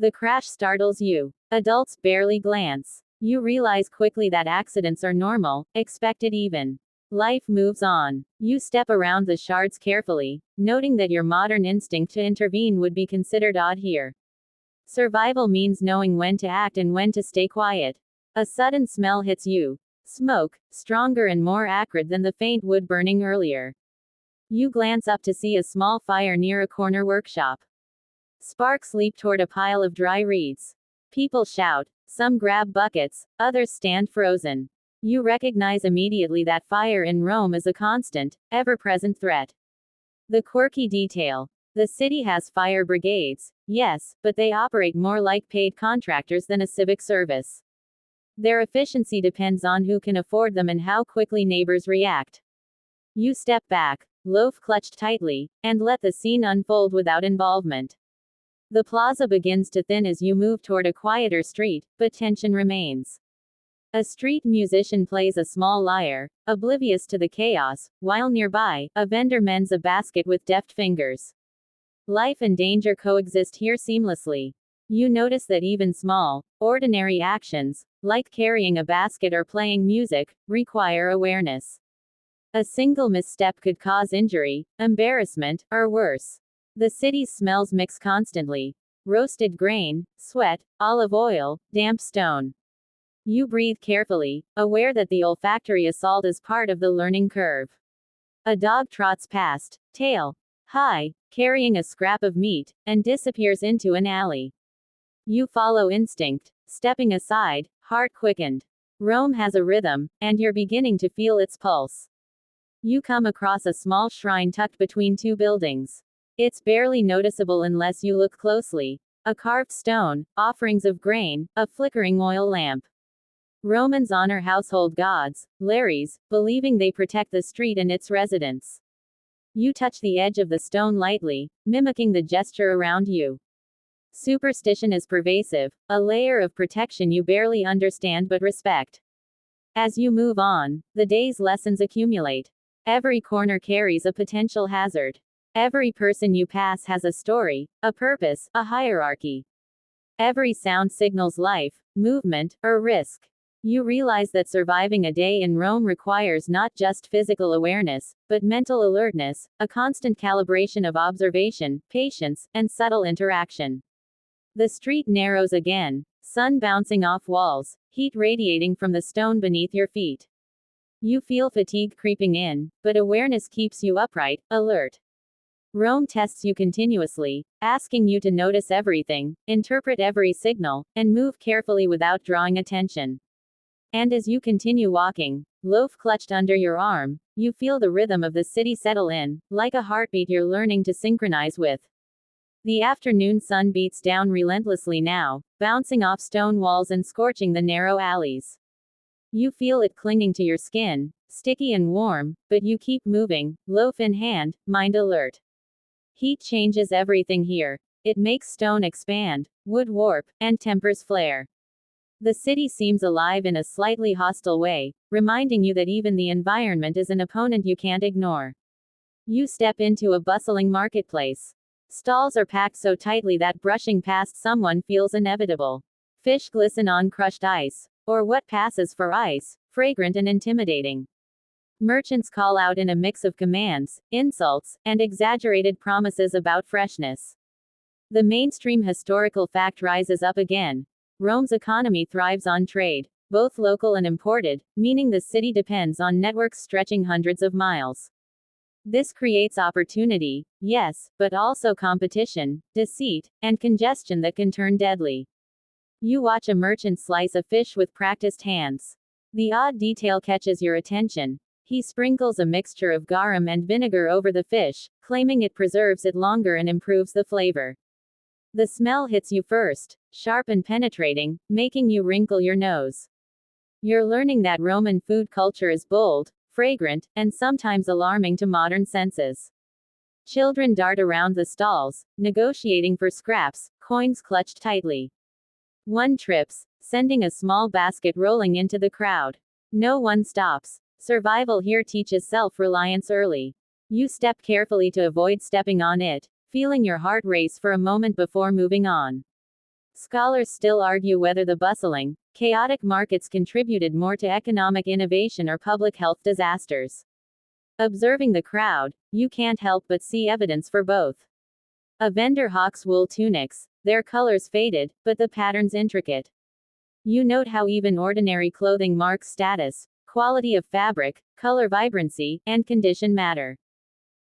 The crash startles you. Adults barely glance. You realize quickly that accidents are normal, expected even. Life moves on. You step around the shards carefully, noting that your modern instinct to intervene would be considered odd here. Survival means knowing when to act and when to stay quiet. A sudden smell hits you. Smoke, stronger and more acrid than the faint wood burning earlier. You glance up to see a small fire near a corner workshop. Sparks leap toward a pile of dry reeds. People shout, some grab buckets, others stand frozen. You recognize immediately that fire in Rome is a constant, ever-present threat. The quirky detail. The city has fire brigades, yes, but they operate more like paid contractors than a civic service. Their efficiency depends on who can afford them and how quickly neighbors react. You step back, loaf clutched tightly, and let the scene unfold without involvement. The plaza begins to thin as you move toward a quieter street, but tension remains. A street musician plays a small lyre, oblivious to the chaos, while nearby, a vendor mends a basket with deft fingers. Life and danger coexist here seamlessly. You notice that even small, ordinary actions, like carrying a basket or playing music, require awareness. A single misstep could cause injury, embarrassment, or worse. The city's smells mix constantly: roasted grain, sweat, olive oil, damp stone. You breathe carefully, aware that the olfactory assault is part of the learning curve. A dog trots past, tail high, carrying a scrap of meat, and disappears into an alley. You follow instinct, stepping aside, heart quickened. Rome has a rhythm, and you're beginning to feel its pulse. You come across a small shrine tucked between two buildings. It's barely noticeable unless you look closely. A carved stone, offerings of grain, a flickering oil lamp. Romans honor household gods, Lares, believing they protect the street and its residents. You touch the edge of the stone lightly, mimicking the gesture around you. Superstition is pervasive, a layer of protection you barely understand but respect. As you move on, the day's lessons accumulate. Every corner carries a potential hazard. Every person you pass has a story, a purpose, a hierarchy. Every sound signals life, movement, or risk. You realize that surviving a day in Rome requires not just physical awareness, but mental alertness, a constant calibration of observation, patience, and subtle interaction. The street narrows again, sun bouncing off walls, heat radiating from the stone beneath your feet. You feel fatigue creeping in, but awareness keeps you upright, alert. Rome tests you continuously, asking you to notice everything, interpret every signal, and move carefully without drawing attention. And as you continue walking, loaf clutched under your arm, you feel the rhythm of the city settle in, like a heartbeat you're learning to synchronize with. The afternoon sun beats down relentlessly now, bouncing off stone walls and scorching the narrow alleys. You feel it clinging to your skin, sticky and warm, but you keep moving, loaf in hand, mind alert. Heat changes everything here. It makes stone expand, wood warp, and tempers flare. The city seems alive in a slightly hostile way, reminding you that even the environment is an opponent you can't ignore. You step into a bustling marketplace. Stalls are packed so tightly that brushing past someone feels inevitable. Fish glisten on crushed ice, or what passes for ice, fragrant and intimidating. Merchants call out in a mix of commands, insults, and exaggerated promises about freshness. The mainstream historical fact rises up again. Rome's economy thrives on trade, both local and imported, meaning the city depends on networks stretching hundreds of miles. This creates opportunity, yes, but also competition, deceit, and congestion that can turn deadly. You watch a merchant slice a fish with practiced hands. The odd detail catches your attention. He sprinkles a mixture of garum and vinegar over the fish, claiming it preserves it longer and improves the flavor. The smell hits you first, sharp and penetrating, making you wrinkle your nose. You're learning that Roman food culture is bold, fragrant, and sometimes alarming to modern senses. Children dart around the stalls, negotiating for scraps, coins clutched tightly. One trips, sending a small basket rolling into the crowd. No one stops. Survival here teaches self-reliance early. You step carefully to avoid stepping on it, feeling your heart race for a moment before moving on. Scholars still argue whether the bustling, chaotic markets contributed more to economic innovation or public health disasters. Observing the crowd, you can't help but see evidence for both. A vendor hawks wool tunics, their colors faded, but the patterns intricate. You note how even ordinary clothing marks status, quality of fabric, color vibrancy, and condition matter.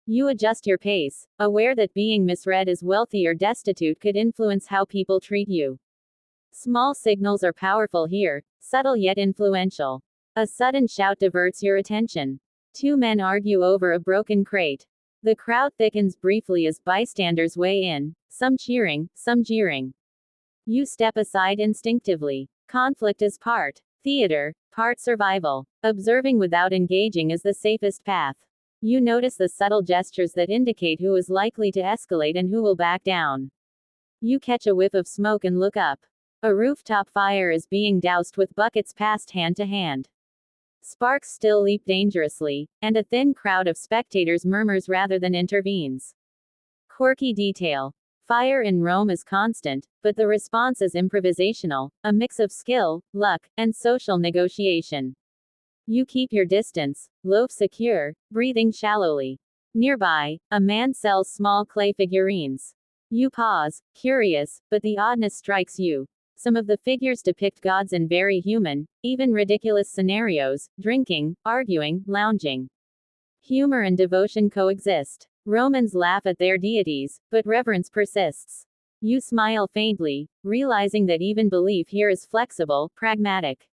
You adjust your pace, aware that being misread as wealthy or destitute could influence how people treat you. Small signals are powerful here, subtle yet influential. A sudden shout diverts your attention. Two men argue over a broken crate. The crowd thickens briefly as bystanders weigh in, some cheering, some jeering. You step aside instinctively. Conflict is part theater, part survival. Observing without engaging is the safest path. You notice the subtle gestures that indicate who is likely to escalate and who will back down. You catch a whiff of smoke and look up. A rooftop fire is being doused with buckets passed hand to hand. Sparks still leap dangerously, and a thin crowd of spectators murmurs rather than intervenes. Quirky detail. Fire in Rome is constant, but the response is improvisational, a mix of skill, luck, and social negotiation. You keep your distance, loaf secure, breathing shallowly. Nearby, a man sells small clay figurines. You pause, curious, but the oddness strikes you. Some of the figures depict gods in very human, even ridiculous scenarios: drinking, arguing, lounging. Humor and devotion coexist. Romans laugh at their deities, but reverence persists. You smile faintly, realizing that even belief here is flexible, pragmatic.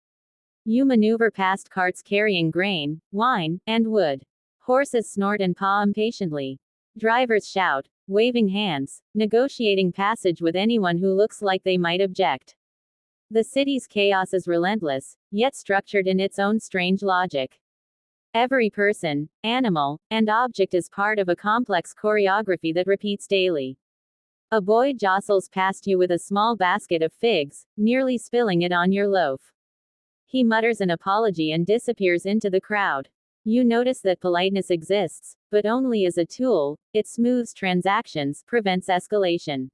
You maneuver past carts carrying grain, wine, and wood. Horses snort and paw impatiently. Drivers shout, waving hands, negotiating passage with anyone who looks like they might object. The city's chaos is relentless, yet structured in its own strange logic. Every person, animal, and object is part of a complex choreography that repeats daily. A boy jostles past you with a small basket of figs, nearly spilling it on your loaf. He mutters an apology and disappears into the crowd. You notice that politeness exists, but only as a tool. It smooths transactions, prevents escalation.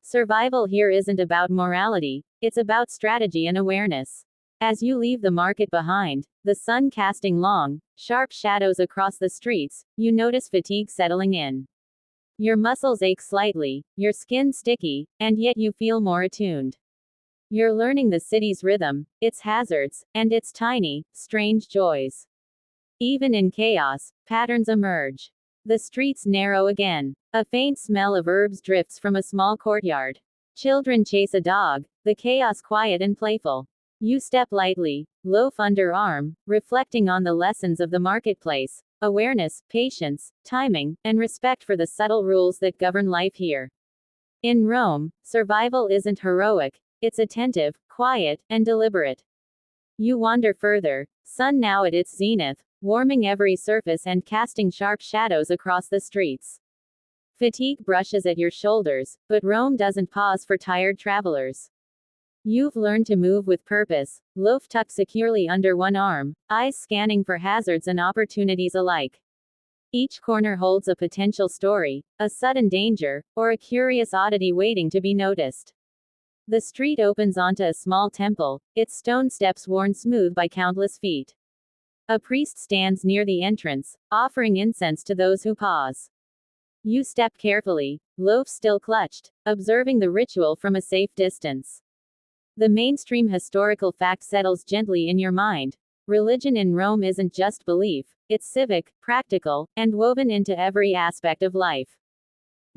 Survival here isn't about morality, it's about strategy and awareness. As you leave the market behind, the sun casting long, sharp shadows across the streets, you notice fatigue settling in. Your muscles ache slightly, your skin sticky, and yet you feel more attuned. You're learning the city's rhythm, its hazards, and its tiny, strange joys. Even in chaos, patterns emerge. The streets narrow again. A faint smell of herbs drifts from a small courtyard. Children chase a dog, the chaos quiet and playful. You step lightly, loaf under arm, reflecting on the lessons of the marketplace: awareness, patience, timing, and respect for the subtle rules that govern life here. In Rome, survival isn't heroic, it's attentive, quiet, and deliberate. You wander further, sun now at its zenith, warming every surface and casting sharp shadows across the streets. Fatigue brushes at your shoulders, but Rome doesn't pause for tired travelers. You've learned to move with purpose, loaf tucked securely under one arm, eyes scanning for hazards and opportunities alike. Each corner holds a potential story, a sudden danger, or a curious oddity waiting to be noticed. The street opens onto a small temple, its stone steps worn smooth by countless feet. A priest stands near the entrance, offering incense to those who pause. You step carefully, loaf still clutched, observing the ritual from a safe distance. The mainstream historical fact settles gently in your mind. Religion in Rome isn't just belief, it's civic, practical, and woven into every aspect of life.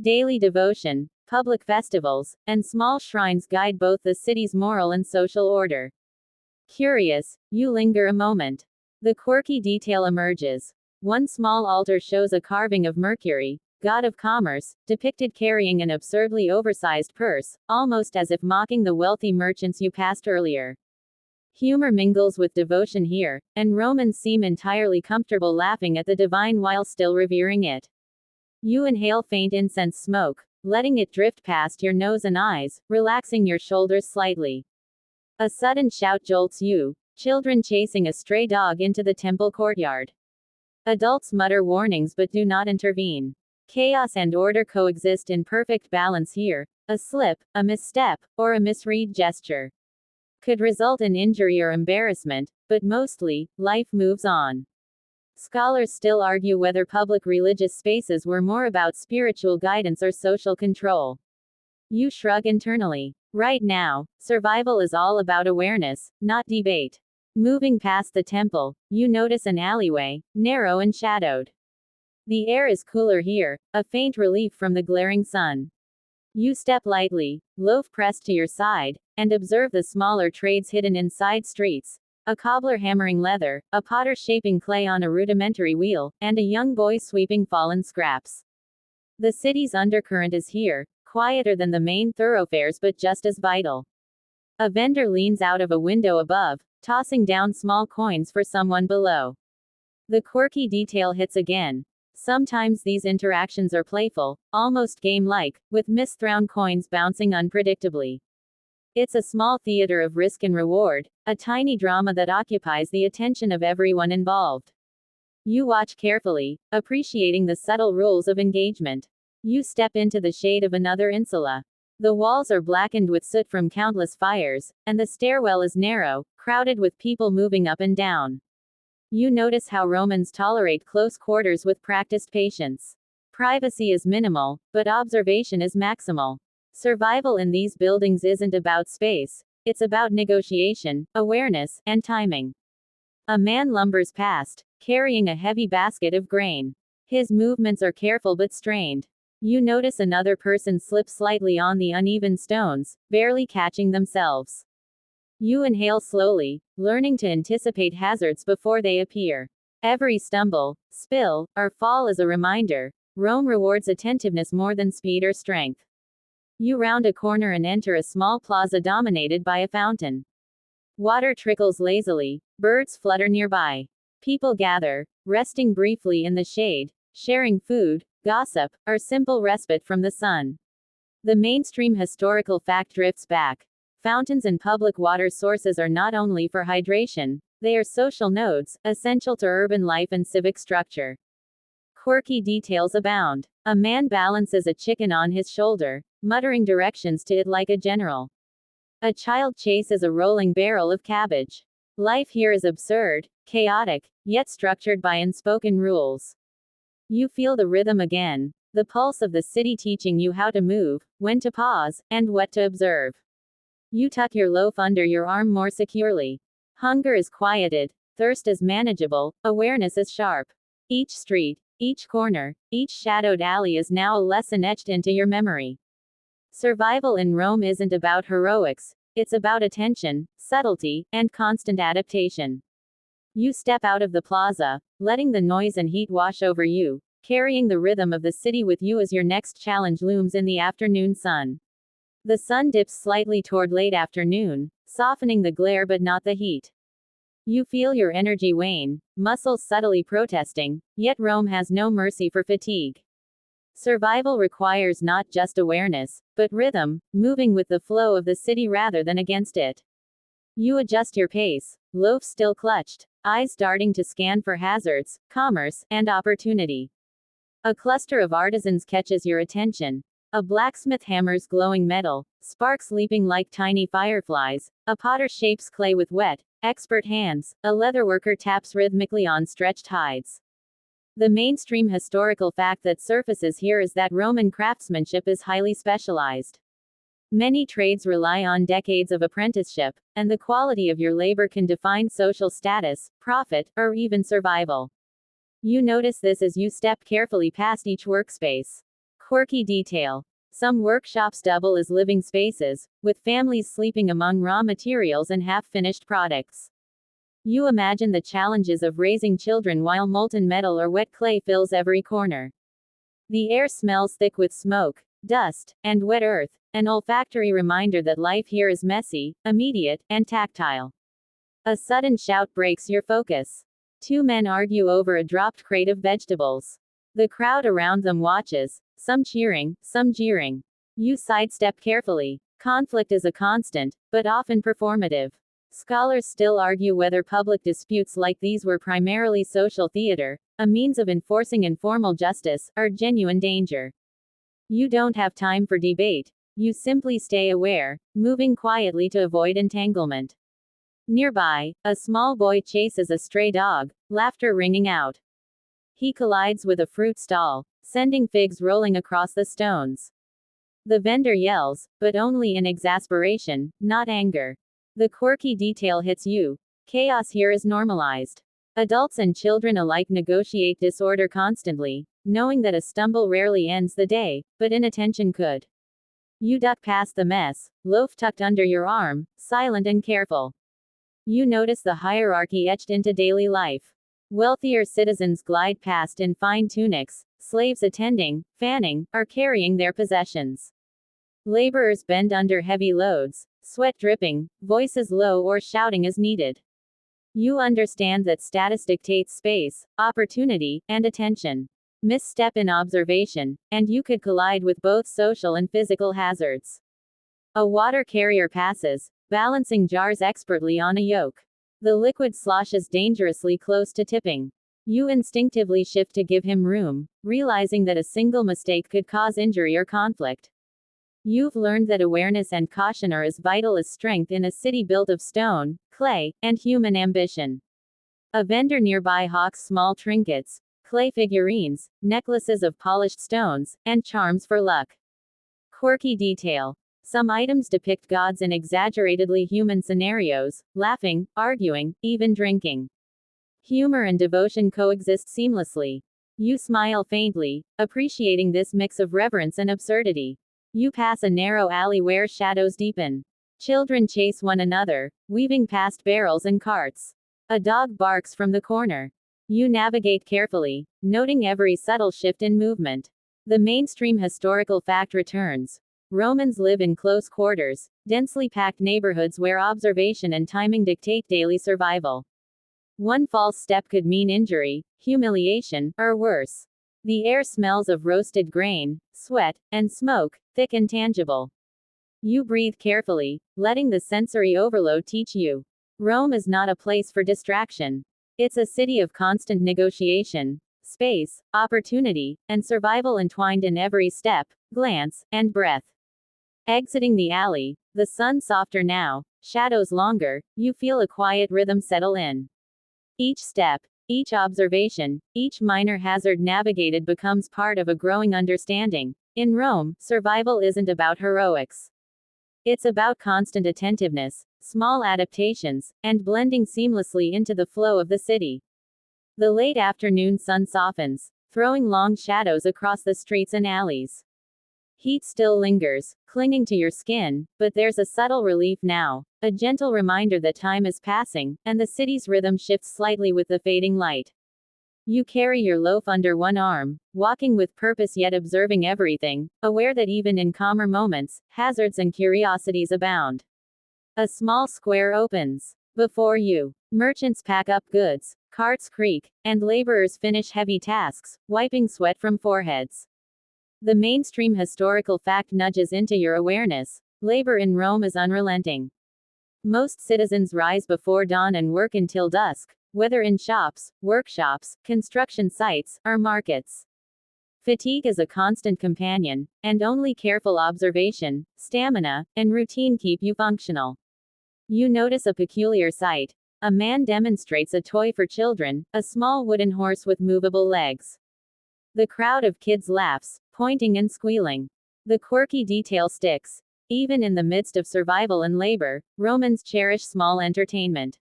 Daily devotion, public festivals, and small shrines guide both the city's moral and social order. Curious, you linger a moment. The quirky detail emerges. One small altar shows a carving of Mercury, god of commerce, depicted carrying an absurdly oversized purse, almost as if mocking the wealthy merchants you passed earlier. Humor mingles with devotion here, and Romans seem entirely comfortable laughing at the divine while still revering it. You inhale faint incense smoke, letting it drift past your nose and eyes, relaxing your shoulders slightly. A sudden shout jolts you, children chasing a stray dog into the temple courtyard. Adults mutter warnings but do not intervene. Chaos and order coexist in perfect balance here. A slip, a misstep, or a misread gesture could result in injury or embarrassment, but mostly, life moves on. Scholars still argue whether public religious spaces were more about spiritual guidance or social control. You shrug internally. Right now, survival is all about awareness, not debate. Moving past the temple, you notice an alleyway, narrow and shadowed. The air is cooler here, a faint relief from the glaring sun. You step lightly, loaf pressed to your side, and observe the smaller trades hidden in side streets: a cobbler hammering leather, a potter shaping clay on a rudimentary wheel, and a young boy sweeping fallen scraps. The city's undercurrent is here, quieter than the main thoroughfares but just as vital. A vendor leans out of a window above, tossing down small coins for someone below. The quirky detail hits again. Sometimes these interactions are playful, almost game-like, with misthrown coins bouncing unpredictably. It's a small theater of risk and reward, a tiny drama that occupies the attention of everyone involved. You watch carefully, appreciating the subtle rules of engagement. You step into the shade of another insula. The walls are blackened with soot from countless fires, and the stairwell is narrow, crowded with people moving up and down. You notice how Romans tolerate close quarters with practiced patience. Privacy is minimal, but observation is maximal. Survival in these buildings isn't about space, it's about negotiation, awareness, and timing. A man lumbers past, carrying a heavy basket of grain. His movements are careful but strained. You notice another person slip slightly on the uneven stones, barely catching themselves. You inhale slowly, learning to anticipate hazards before they appear. Every stumble, spill, or fall is a reminder. Rome rewards attentiveness more than speed or strength. You round a corner and enter a small plaza dominated by a fountain. Water trickles lazily, birds flutter nearby. People gather, resting briefly in the shade, sharing food, gossip, or simple respite from the sun. The mainstream historical fact drifts back. Fountains and public water sources are not only for hydration, they are social nodes, essential to urban life and civic structure. Quirky details abound. A man balances a chicken on his shoulder, muttering directions to it like a general. A child chases a rolling barrel of cabbage. Life here is absurd, chaotic, yet structured by unspoken rules. You feel the rhythm again, the pulse of the city teaching you how to move, when to pause, and what to observe. You tuck your loaf under your arm more securely. Hunger is quieted, thirst is manageable, awareness is sharp. Each street, each corner, each shadowed alley is now a lesson etched into your memory. Survival in Rome isn't about heroics, it's about attention, subtlety, and constant adaptation. You step out of the plaza, letting the noise and heat wash over you, carrying the rhythm of the city with you as your next challenge looms in the afternoon sun. The sun dips slightly toward late afternoon, softening the glare but not the heat. You feel your energy wane, muscles subtly protesting, yet Rome has no mercy for fatigue. Survival requires not just awareness, but rhythm, moving with the flow of the city rather than against it. You adjust your pace, loaf still clutched, eyes darting to scan for hazards, commerce, and opportunity. A cluster of artisans catches your attention. A blacksmith hammers glowing metal, sparks leaping like tiny fireflies. A potter shapes clay with wet, expert hands. A leatherworker taps rhythmically on stretched hides. The mainstream historical fact that surfaces here is that Roman craftsmanship is highly specialized. Many trades rely on decades of apprenticeship, and the quality of your labor can define social status, profit, or even survival. You notice this as you step carefully past each workspace. Quirky detail. Some workshops double as living spaces, with families sleeping among raw materials and half-finished products. You imagine the challenges of raising children while molten metal or wet clay fills every corner. The air smells thick with smoke, dust, and wet earth, an olfactory reminder that life here is messy, immediate, and tactile. A sudden shout breaks your focus. Two men argue over a dropped crate of vegetables. The crowd around them watches, some cheering, some jeering. You sidestep carefully. Conflict is a constant, but often performative. Scholars still argue whether public disputes like these were primarily social theater, a means of enforcing informal justice, or genuine danger. You don't have time for debate. You simply stay aware, moving quietly to avoid entanglement. Nearby, a small boy chases a stray dog, laughter ringing out. He collides with a fruit stall, sending figs rolling across the stones. The vendor yells, but only in exasperation, not anger. The quirky detail hits you. Chaos here is normalized. Adults and children alike negotiate disorder constantly, knowing that a stumble rarely ends the day, but inattention could. You duck past the mess, loaf tucked under your arm, silent and careful. You notice the hierarchy etched into daily life. Wealthier citizens glide past in fine tunics, slaves attending, fanning, or carrying their possessions. Laborers bend under heavy loads, sweat dripping, voices low or shouting as needed. You understand that status dictates space, opportunity, and attention. Misstep in observation, and you could collide with both social and physical hazards. A water carrier passes, balancing jars expertly on a yoke. The liquid sloshes dangerously close to tipping. You instinctively shift to give him room, realizing that a single mistake could cause injury or conflict. You've learned that awareness and caution are as vital as strength in a city built of stone, clay, and human ambition. A vendor nearby hawks small trinkets, clay figurines, necklaces of polished stones, and charms for luck. Quirky detail. Some items depict gods in exaggeratedly human scenarios, laughing, arguing, even drinking. Humor and devotion coexist seamlessly. You smile faintly, appreciating this mix of reverence and absurdity. You pass a narrow alley where shadows deepen. Children chase one another, weaving past barrels and carts. A dog barks from the corner. You navigate carefully, noting every subtle shift in movement. The mainstream historical fact returns. Romans live in close quarters, densely packed neighborhoods where observation and timing dictate daily survival. One false step could mean injury, humiliation, or worse. The air smells of roasted grain, sweat, and smoke, thick and tangible. You breathe carefully, letting the sensory overload teach you. Rome is not a place for distraction. It's a city of constant negotiation, space, opportunity, and survival entwined in every step, glance, and breath. Exiting the alley, the sun softer now, shadows longer, you feel a quiet rhythm settle in. Each step, each observation, each minor hazard navigated becomes part of a growing understanding. In Rome, survival isn't about heroics. It's about constant attentiveness, small adaptations, and blending seamlessly into the flow of the city. The late afternoon sun softens, throwing long shadows across the streets and alleys. Heat still lingers, clinging to your skin, but there's a subtle relief now, a gentle reminder that time is passing, and the city's rhythm shifts slightly with the fading light. You carry your loaf under one arm, walking with purpose yet observing everything, aware that even in calmer moments, hazards and curiosities abound. A small square opens before you. Merchants pack up goods, carts creak, and laborers finish heavy tasks, wiping sweat from foreheads. The mainstream historical fact nudges into your awareness. Labor in Rome is unrelenting. Most citizens rise before dawn and work until dusk, whether in shops, workshops, construction sites, or markets. Fatigue is a constant companion, and only careful observation, stamina, and routine keep you functional. You notice a peculiar sight. A man demonstrates a toy for children, a small wooden horse with movable legs. The crowd of kids laughs, pointing and squealing. The quirky detail sticks. Even in the midst of survival and labor, Romans cherish small entertainment.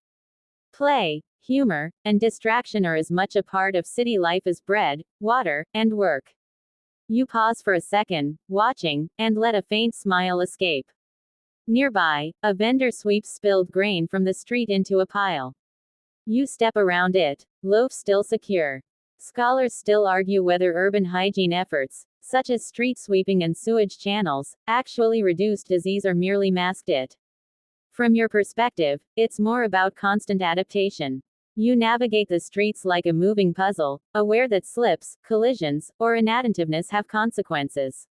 Play, humor, and distraction are as much a part of city life as bread, water, and work. You pause for a second, watching, and let a faint smile escape. Nearby, a vendor sweeps spilled grain from the street into a pile. You step around it, loaf still secure. Scholars still argue whether urban hygiene efforts, such as street sweeping and sewage channels, actually reduced disease or merely masked it. From your perspective, it's more about constant adaptation. You navigate the streets like a moving puzzle, aware that slips, collisions, or inattentiveness have consequences.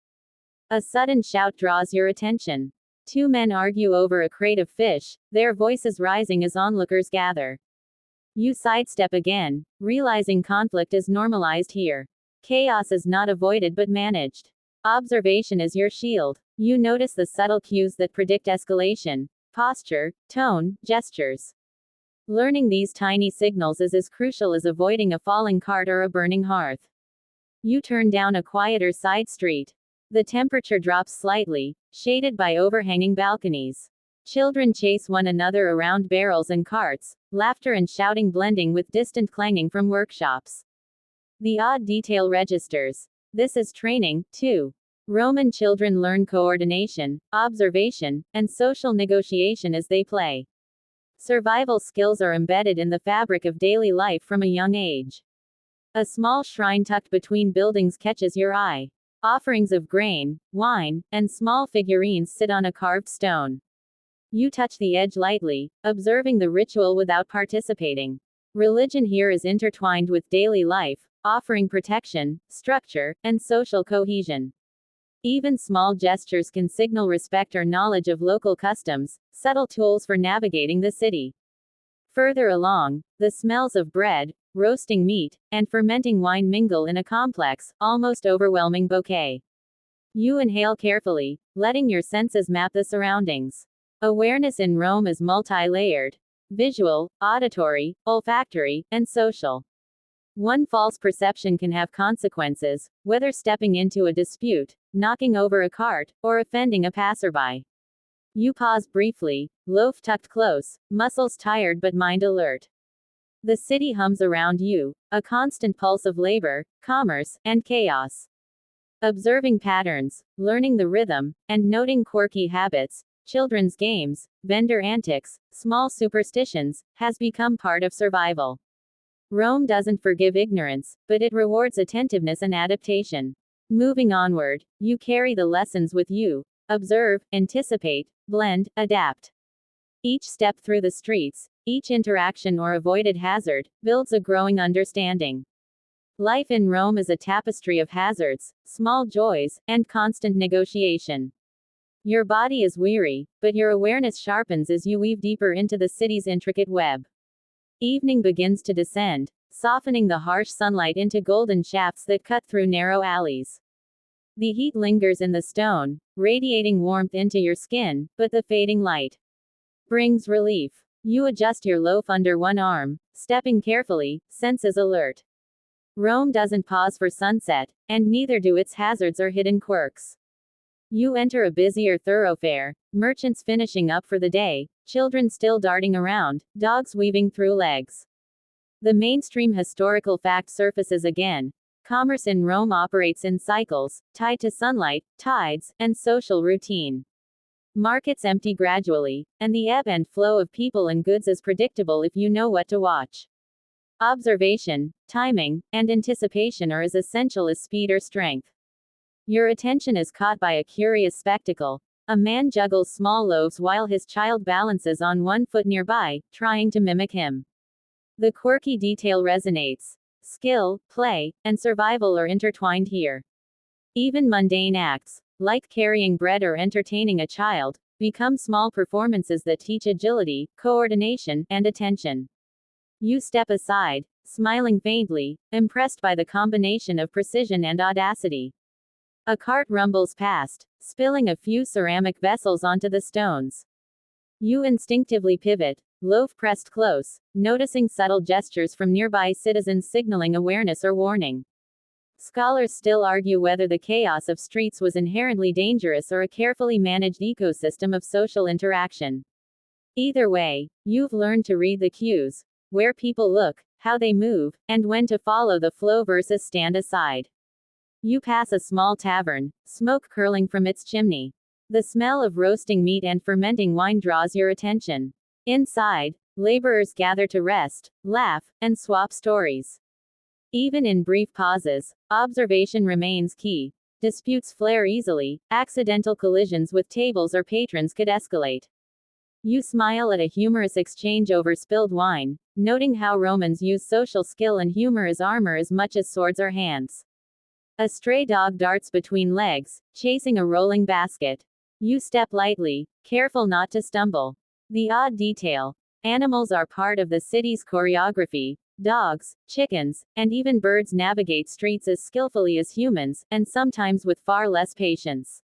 A sudden shout draws your attention. Two men argue over a crate of fish, their voices rising as onlookers gather. You sidestep again, realizing conflict is normalized here. Chaos is not avoided but managed. Observation is your shield. You notice the subtle cues that predict escalation: posture, tone, gestures. Learning these tiny signals is as crucial as avoiding a falling cart or a burning hearth. You turn down a quieter side street. The temperature drops slightly, shaded by overhanging balconies. Children chase one another around barrels and carts, laughter and shouting blending with distant clanging from workshops. The odd detail registers. This is training, too. Roman children learn coordination, observation, and social negotiation as they play. Survival skills are embedded in the fabric of daily life from a young age. A small shrine tucked between buildings catches your eye. Offerings of grain, wine, and small figurines sit on a carved stone. You touch the edge lightly, observing the ritual without participating. Religion here is intertwined with daily life, offering protection, structure, and social cohesion. Even small gestures can signal respect or knowledge of local customs, subtle tools for navigating the city. Further along, the smells of bread, roasting meat, and fermenting wine mingle in a complex, almost overwhelming bouquet. You inhale carefully, letting your senses map the surroundings. Awareness in Rome is multi-layered: visual, auditory, olfactory, and social. One false perception can have consequences, whether stepping into a dispute, knocking over a cart, or offending a passerby. You pause briefly, loaf tucked close, muscles tired but mind alert. The city hums around you, a constant pulse of labor, commerce, and chaos. Observing patterns, learning the rhythm, and noting quirky habits, children's games, vendor antics, small superstitions, has become part of survival. Rome doesn't forgive ignorance, but it rewards attentiveness and adaptation. Moving onward, you carry the lessons with you: observe, anticipate, blend, adapt. Each step through the streets, each interaction or avoided hazard, builds a growing understanding. Life in Rome is a tapestry of hazards, small joys, and constant negotiation. Your body is weary, but your awareness sharpens as you weave deeper into the city's intricate web. Evening begins to descend, softening the harsh sunlight into golden shafts that cut through narrow alleys. The heat lingers in the stone, radiating warmth into your skin, but the fading light brings relief. You adjust your loaf under one arm, stepping carefully, senses alert. Rome doesn't pause for sunset, and neither do its hazards or hidden quirks. You enter a busier thoroughfare, merchants finishing up for the day, children still darting around, dogs weaving through legs. The mainstream historical fact surfaces again. Commerce in Rome operates in cycles, tied to sunlight, tides, and social routine. Markets empty gradually, and the ebb and flow of people and goods is predictable if you know what to watch. Observation, timing, and anticipation are as essential as speed or strength. Your attention is caught by a curious spectacle. A man juggles small loaves while his child balances on one foot nearby, trying to mimic him. The quirky detail resonates. Skill, play, and survival are intertwined here. Even mundane acts, like carrying bread or entertaining a child, become small performances that teach agility, coordination, and attention. You step aside, smiling faintly, impressed by the combination of precision and audacity. A cart rumbles past, spilling a few ceramic vessels onto the stones. You instinctively pivot, loaf pressed close, noticing subtle gestures from nearby citizens signaling awareness or warning. Scholars still argue whether the chaos of streets was inherently dangerous or a carefully managed ecosystem of social interaction. Either way, you've learned to read the cues: where people look, how they move, and when to follow the flow versus stand aside. You pass a small tavern, smoke curling from its chimney. The smell of roasting meat and fermenting wine draws your attention. Inside, laborers gather to rest, laugh, and swap stories. Even in brief pauses, observation remains key. Disputes flare easily, accidental collisions with tables or patrons could escalate. You smile at a humorous exchange over spilled wine, noting how Romans use social skill and humor as armor as much as swords or hands. A stray dog darts between legs, chasing a rolling basket. You step lightly, careful not to stumble. The odd detail: animals are part of the city's choreography. Dogs, chickens, and even birds navigate streets as skillfully as humans, and sometimes with far less patience.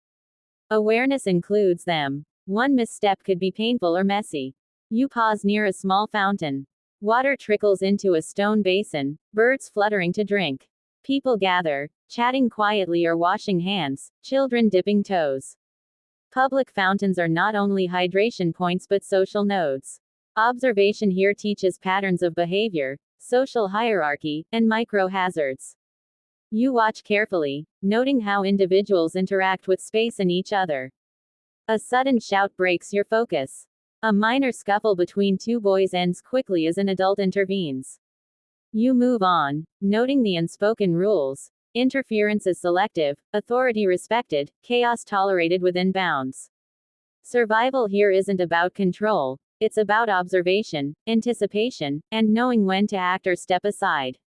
Awareness includes them. One misstep could be painful or messy. You pause near a small fountain. Water trickles into a stone basin, birds fluttering to drink. People gather, chatting quietly or washing hands, children dipping toes. Public fountains are not only hydration points but social nodes. Observation here teaches patterns of behavior, social hierarchy, and micro-hazards. You watch carefully, noting how individuals interact with space and each other. A sudden shout breaks your focus. A minor scuffle between two boys ends quickly as an adult intervenes. You move on, noting the unspoken rules. Interference is selective, authority respected, chaos tolerated within bounds. Survival here isn't about control, it's about observation, anticipation, and knowing when to act or step aside.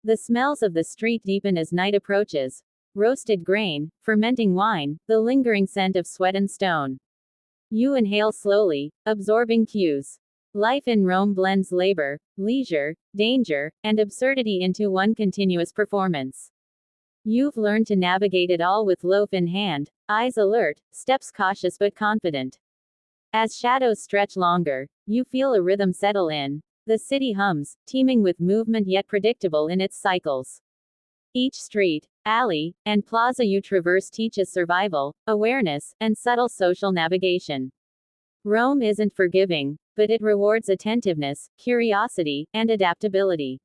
The smells of the street deepen as night approaches. roasted grain, fermenting wine, the lingering scent of sweat and stone. You inhale slowly, absorbing cues. Life in Rome blends labor, leisure, danger, and absurdity into one continuous performance. You've learned to navigate it all with loaf in hand, eyes alert, steps cautious but confident. As shadows stretch longer, you feel a rhythm settle in. The city hums, teeming with movement yet predictable in its cycles. Each street, alley, and plaza you traverse teaches survival, awareness, and subtle social navigation. Rome isn't forgiving, but it rewards attentiveness, curiosity, and adaptability.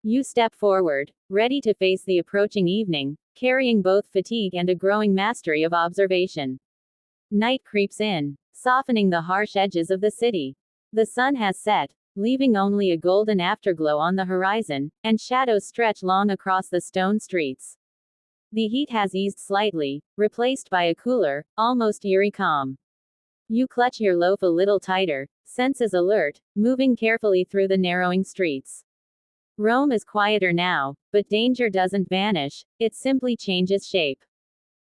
You step forward, ready to face the approaching evening, carrying both fatigue and a growing mastery of observation. Night creeps in, softening the harsh edges of the city. The sun has set, leaving only a golden afterglow on the horizon, and shadows stretch long across the stone streets. The heat has eased slightly, replaced by a cooler, almost eerie calm. You clutch your loaf a little tighter, senses alert, moving carefully through the narrowing streets. Rome is quieter now, but danger doesn't vanish, it simply changes shape.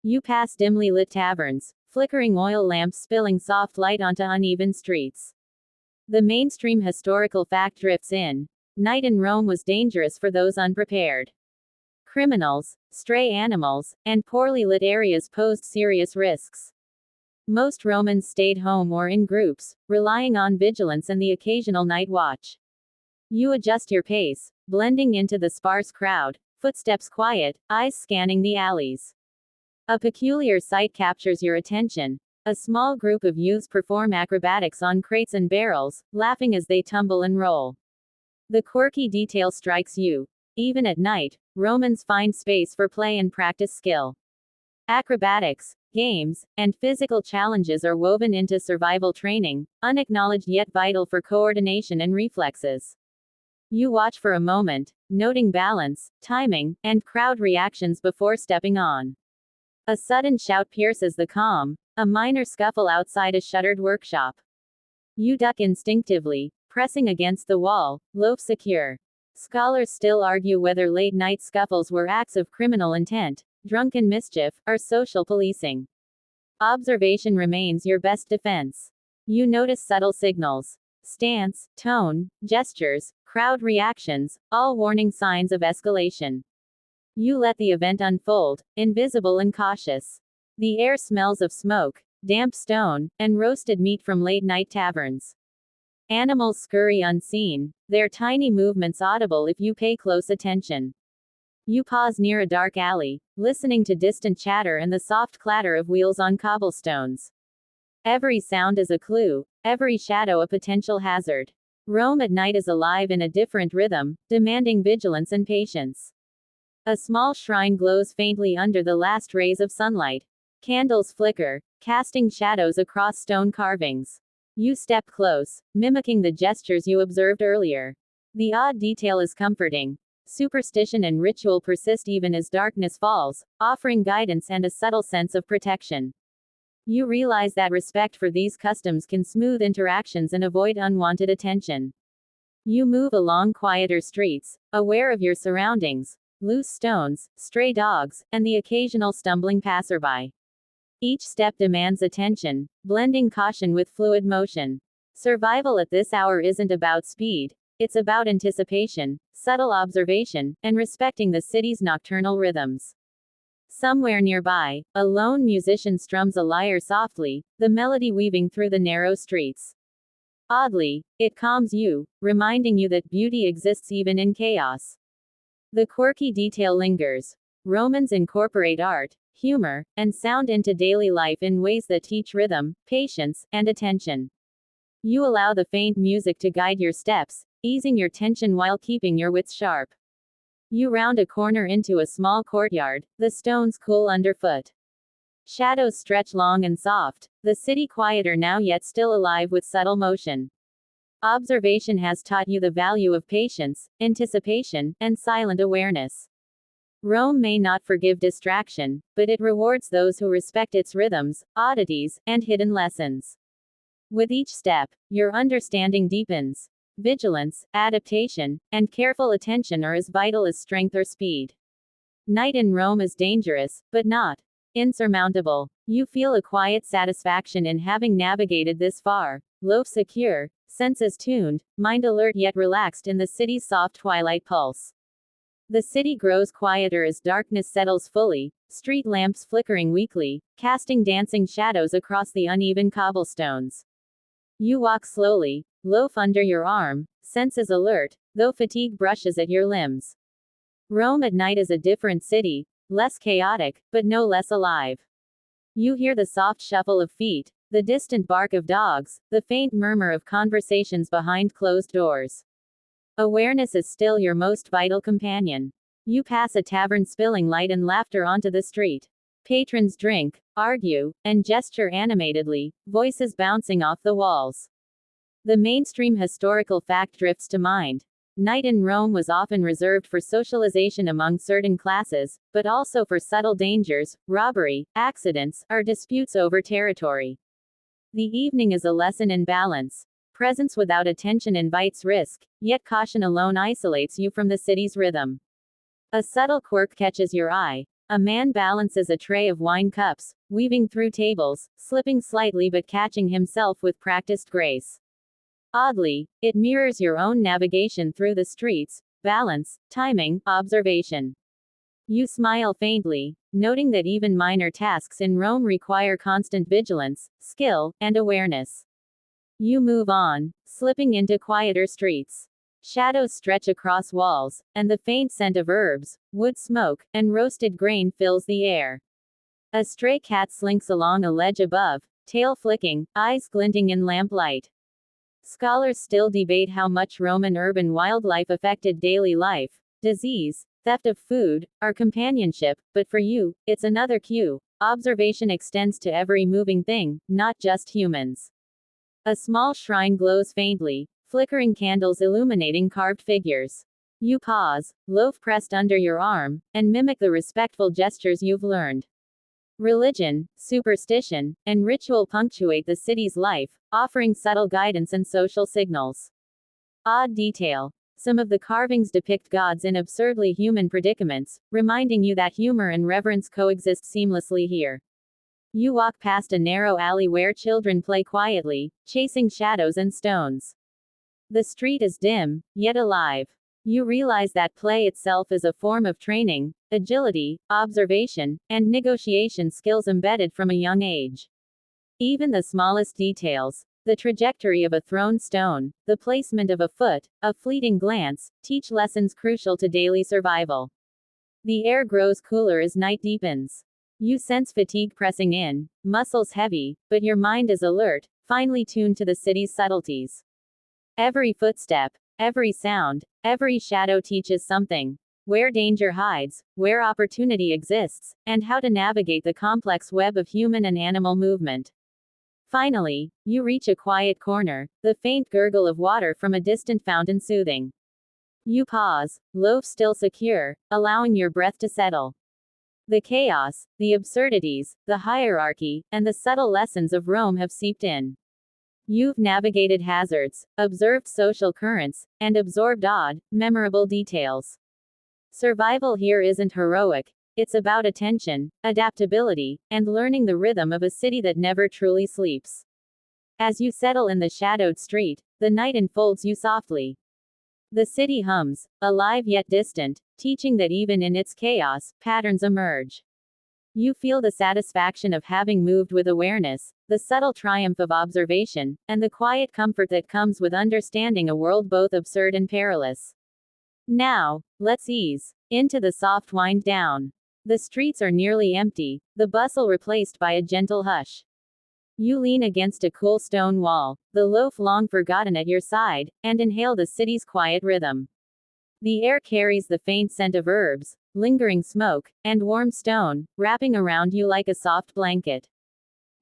You pass dimly lit taverns, flickering oil lamps spilling soft light onto uneven streets. The mainstream historical fact drifts in. Night in Rome was dangerous for those unprepared. Criminals, stray animals, and poorly lit areas posed serious risks. Most Romans stayed home or in groups, relying on vigilance and the occasional night watch. You adjust your pace, blending into the sparse crowd, footsteps quiet, eyes scanning the alleys. A peculiar sight captures your attention. A small group of youths perform acrobatics on crates and barrels, laughing as they tumble and roll. The quirky detail strikes you. Even at night, Romans find space for play and practice skill. Acrobatics, games, and physical challenges are woven into survival training, unacknowledged yet vital for coordination and reflexes. You watch for a moment, noting balance, timing, and crowd reactions before stepping on. A sudden shout pierces the calm, a minor scuffle outside a shuttered workshop. You duck instinctively, pressing against the wall, loaf secure. Scholars still argue whether late-night scuffles were acts of criminal intent, drunken mischief, or social policing. Observation remains your best defense. You notice subtle signals. Stance, tone, gestures, crowd reactions, all warning signs of escalation. You let the event unfold, invisible and cautious. The air smells of smoke, damp stone, and roasted meat from late-night taverns. Animals scurry unseen, their tiny movements audible if you pay close attention. You pause near a dark alley, listening to distant chatter and the soft clatter of wheels on cobblestones. Every sound is a clue, every shadow a potential hazard. Rome at night is alive in a different rhythm, demanding vigilance and patience. A small shrine glows faintly under the last rays of sunlight. Candles flicker, casting shadows across stone carvings. You step close, mimicking the gestures you observed earlier. The odd detail is comforting. Superstition and ritual persist even as darkness falls, offering guidance and a subtle sense of protection. You realize that respect for these customs can smooth interactions and avoid unwanted attention. You move along quieter streets, aware of your surroundings, loose stones, stray dogs, and the occasional stumbling passerby. Each step demands attention, blending caution with fluid motion. Survival at this hour isn't about speed, it's about anticipation, subtle observation, and respecting the city's nocturnal rhythms. Somewhere nearby, a lone musician strums a lyre softly, the melody weaving through the narrow streets. Oddly, it calms you, reminding you that beauty exists even in chaos. The quirky detail lingers. Romans incorporate art, humor, and sound into daily life in ways that teach rhythm, patience, and attention. You allow the faint music to guide your steps, easing your tension while keeping your wits sharp. You round a corner into a small courtyard, the stones cool underfoot. Shadows stretch long and soft, the city quieter now yet still alive with subtle motion. Observation has taught you the value of patience, anticipation, and silent awareness. Rome may not forgive distraction, but it rewards those who respect its rhythms, oddities, and hidden lessons. With each step, your understanding deepens. Vigilance, adaptation, and careful attention are as vital as strength or speed. Night in Rome is dangerous, but not insurmountable. You feel a quiet satisfaction in having navigated this far. Loaf secure, senses tuned, mind alert yet relaxed in the city's soft twilight pulse. The city grows quieter as darkness settles fully, street lamps flickering weakly, casting dancing shadows across the uneven cobblestones. You walk slowly, loaf under your arm, senses alert, though fatigue brushes at your limbs. Rome at night is a different city, less chaotic, but no less alive. You hear the soft shuffle of feet, the distant bark of dogs, the faint murmur of conversations behind closed doors. Awareness is still your most vital companion. You pass a tavern spilling light and laughter onto the street. Patrons drink, argue, and gesture animatedly, voices bouncing off the walls. The mainstream historical fact drifts to mind. Night in Rome was often reserved for socialization among certain classes, but also for subtle dangers, robbery, accidents, or disputes over territory. The evening is a lesson in balance. Presence without attention invites risk, yet caution alone isolates you from the city's rhythm. A subtle quirk catches your eye. A man balances a tray of wine cups, weaving through tables, slipping slightly but catching himself with practiced grace. Oddly, it mirrors your own navigation through the streets: balance, timing, observation. You smile faintly, noting that even minor tasks in Rome require constant vigilance, skill, and awareness. You move on, slipping into quieter streets. Shadows stretch across walls, and the faint scent of herbs, wood smoke, and roasted grain fills the air. A stray cat slinks along a ledge above, tail flicking, eyes glinting in lamplight. Scholars still debate how much Roman urban wildlife affected daily life: disease, theft of food, or companionship, but for you, it's another cue. Observation extends to every moving thing, not just humans. A small shrine glows faintly, flickering candles illuminating carved figures. You pause, loaf pressed under your arm, and mimic the respectful gestures you've learned. Religion, superstition, and ritual punctuate the city's life, offering subtle guidance and social signals. Odd detail. Some of the carvings depict gods in absurdly human predicaments, reminding you that humor and reverence coexist seamlessly here. You walk past a narrow alley where children play quietly, chasing shadows and stones. The street is dim, yet alive. You realize that play itself is a form of training: agility, observation, and negotiation skills embedded from a young age. Even the smallest details, the trajectory of a thrown stone, the placement of a foot, a fleeting glance, teach lessons crucial to daily survival. The air grows cooler as night deepens. You sense fatigue pressing in, muscles heavy, but your mind is alert, finely tuned to the city's subtleties. Every footstep, every sound, every shadow teaches something: where danger hides, where opportunity exists, and how to navigate the complex web of human and animal movement. Finally, you reach a quiet corner, the faint gurgle of water from a distant fountain soothing. You pause, loaf still secure, allowing your breath to settle. The chaos, the absurdities, the hierarchy, and the subtle lessons of Rome have seeped in. You've navigated hazards, observed social currents, and absorbed odd, memorable details. Survival here isn't heroic. It's about attention, adaptability, and learning the rhythm of a city that never truly sleeps. As you settle in the shadowed street, the night enfolds you softly. The city hums, alive yet distant, teaching that even in its chaos, patterns emerge. You feel the satisfaction of having moved with awareness, the subtle triumph of observation, and the quiet comfort that comes with understanding a world both absurd and perilous. Now, let's ease into the soft wind down. The streets are nearly empty, the bustle replaced by a gentle hush. You lean against a cool stone wall, the loaf long forgotten at your side, and inhale the city's quiet rhythm. The air carries the faint scent of herbs, lingering smoke, and warm stone, wrapping around you like a soft blanket.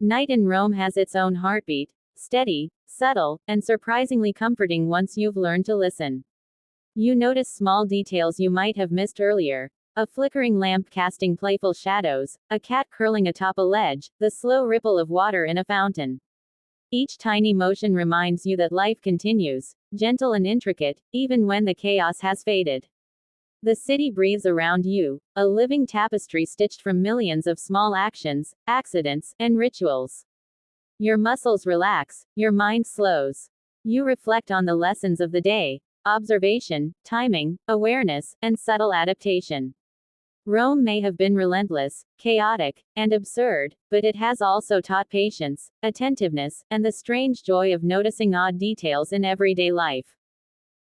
Night in Rome has its own heartbeat, steady, subtle, and surprisingly comforting once you've learned to listen. You notice small details you might have missed earlier: a flickering lamp casting playful shadows, a cat curling atop a ledge, the slow ripple of water in a fountain. Each tiny motion reminds you that life continues, gentle and intricate, even when the chaos has faded. The city breathes around you, a living tapestry stitched from millions of small actions, accidents, and rituals. Your muscles relax, your mind slows. You reflect on the lessons of the day: observation, timing, awareness, and subtle adaptation. Rome may have been relentless, chaotic, and absurd, but it has also taught patience, attentiveness, and the strange joy of noticing odd details in everyday life.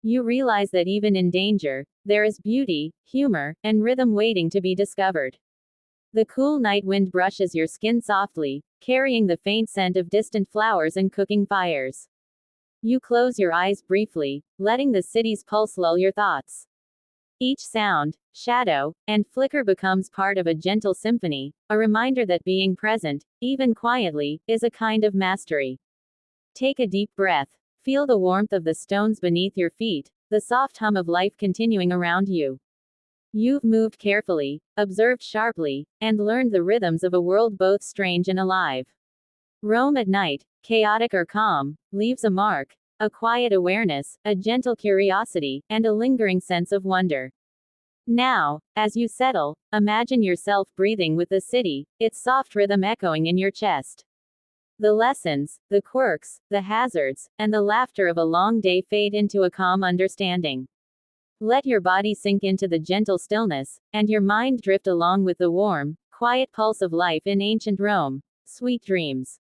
You realize that even in danger, there is beauty, humor, and rhythm waiting to be discovered. The cool night wind brushes your skin softly, carrying the faint scent of distant flowers and cooking fires. You close your eyes briefly, letting the city's pulse lull your thoughts. Each sound, shadow, and flicker becomes part of a gentle symphony, a reminder that being present, even quietly, is a kind of mastery. Take a deep breath. Feel the warmth of the stones beneath your feet, the soft hum of life continuing around you. You've moved carefully, observed sharply, and learned the rhythms of a world both strange and alive. Rome at night, chaotic or calm, leaves a mark, a quiet awareness, a gentle curiosity, and a lingering sense of wonder. Now, as you settle, imagine yourself breathing with the city, its soft rhythm echoing in your chest. The lessons, the quirks, the hazards, and the laughter of a long day fade into a calm understanding. Let your body sink into the gentle stillness, and your mind drift along with the warm, quiet pulse of life in ancient Rome. Sweet dreams.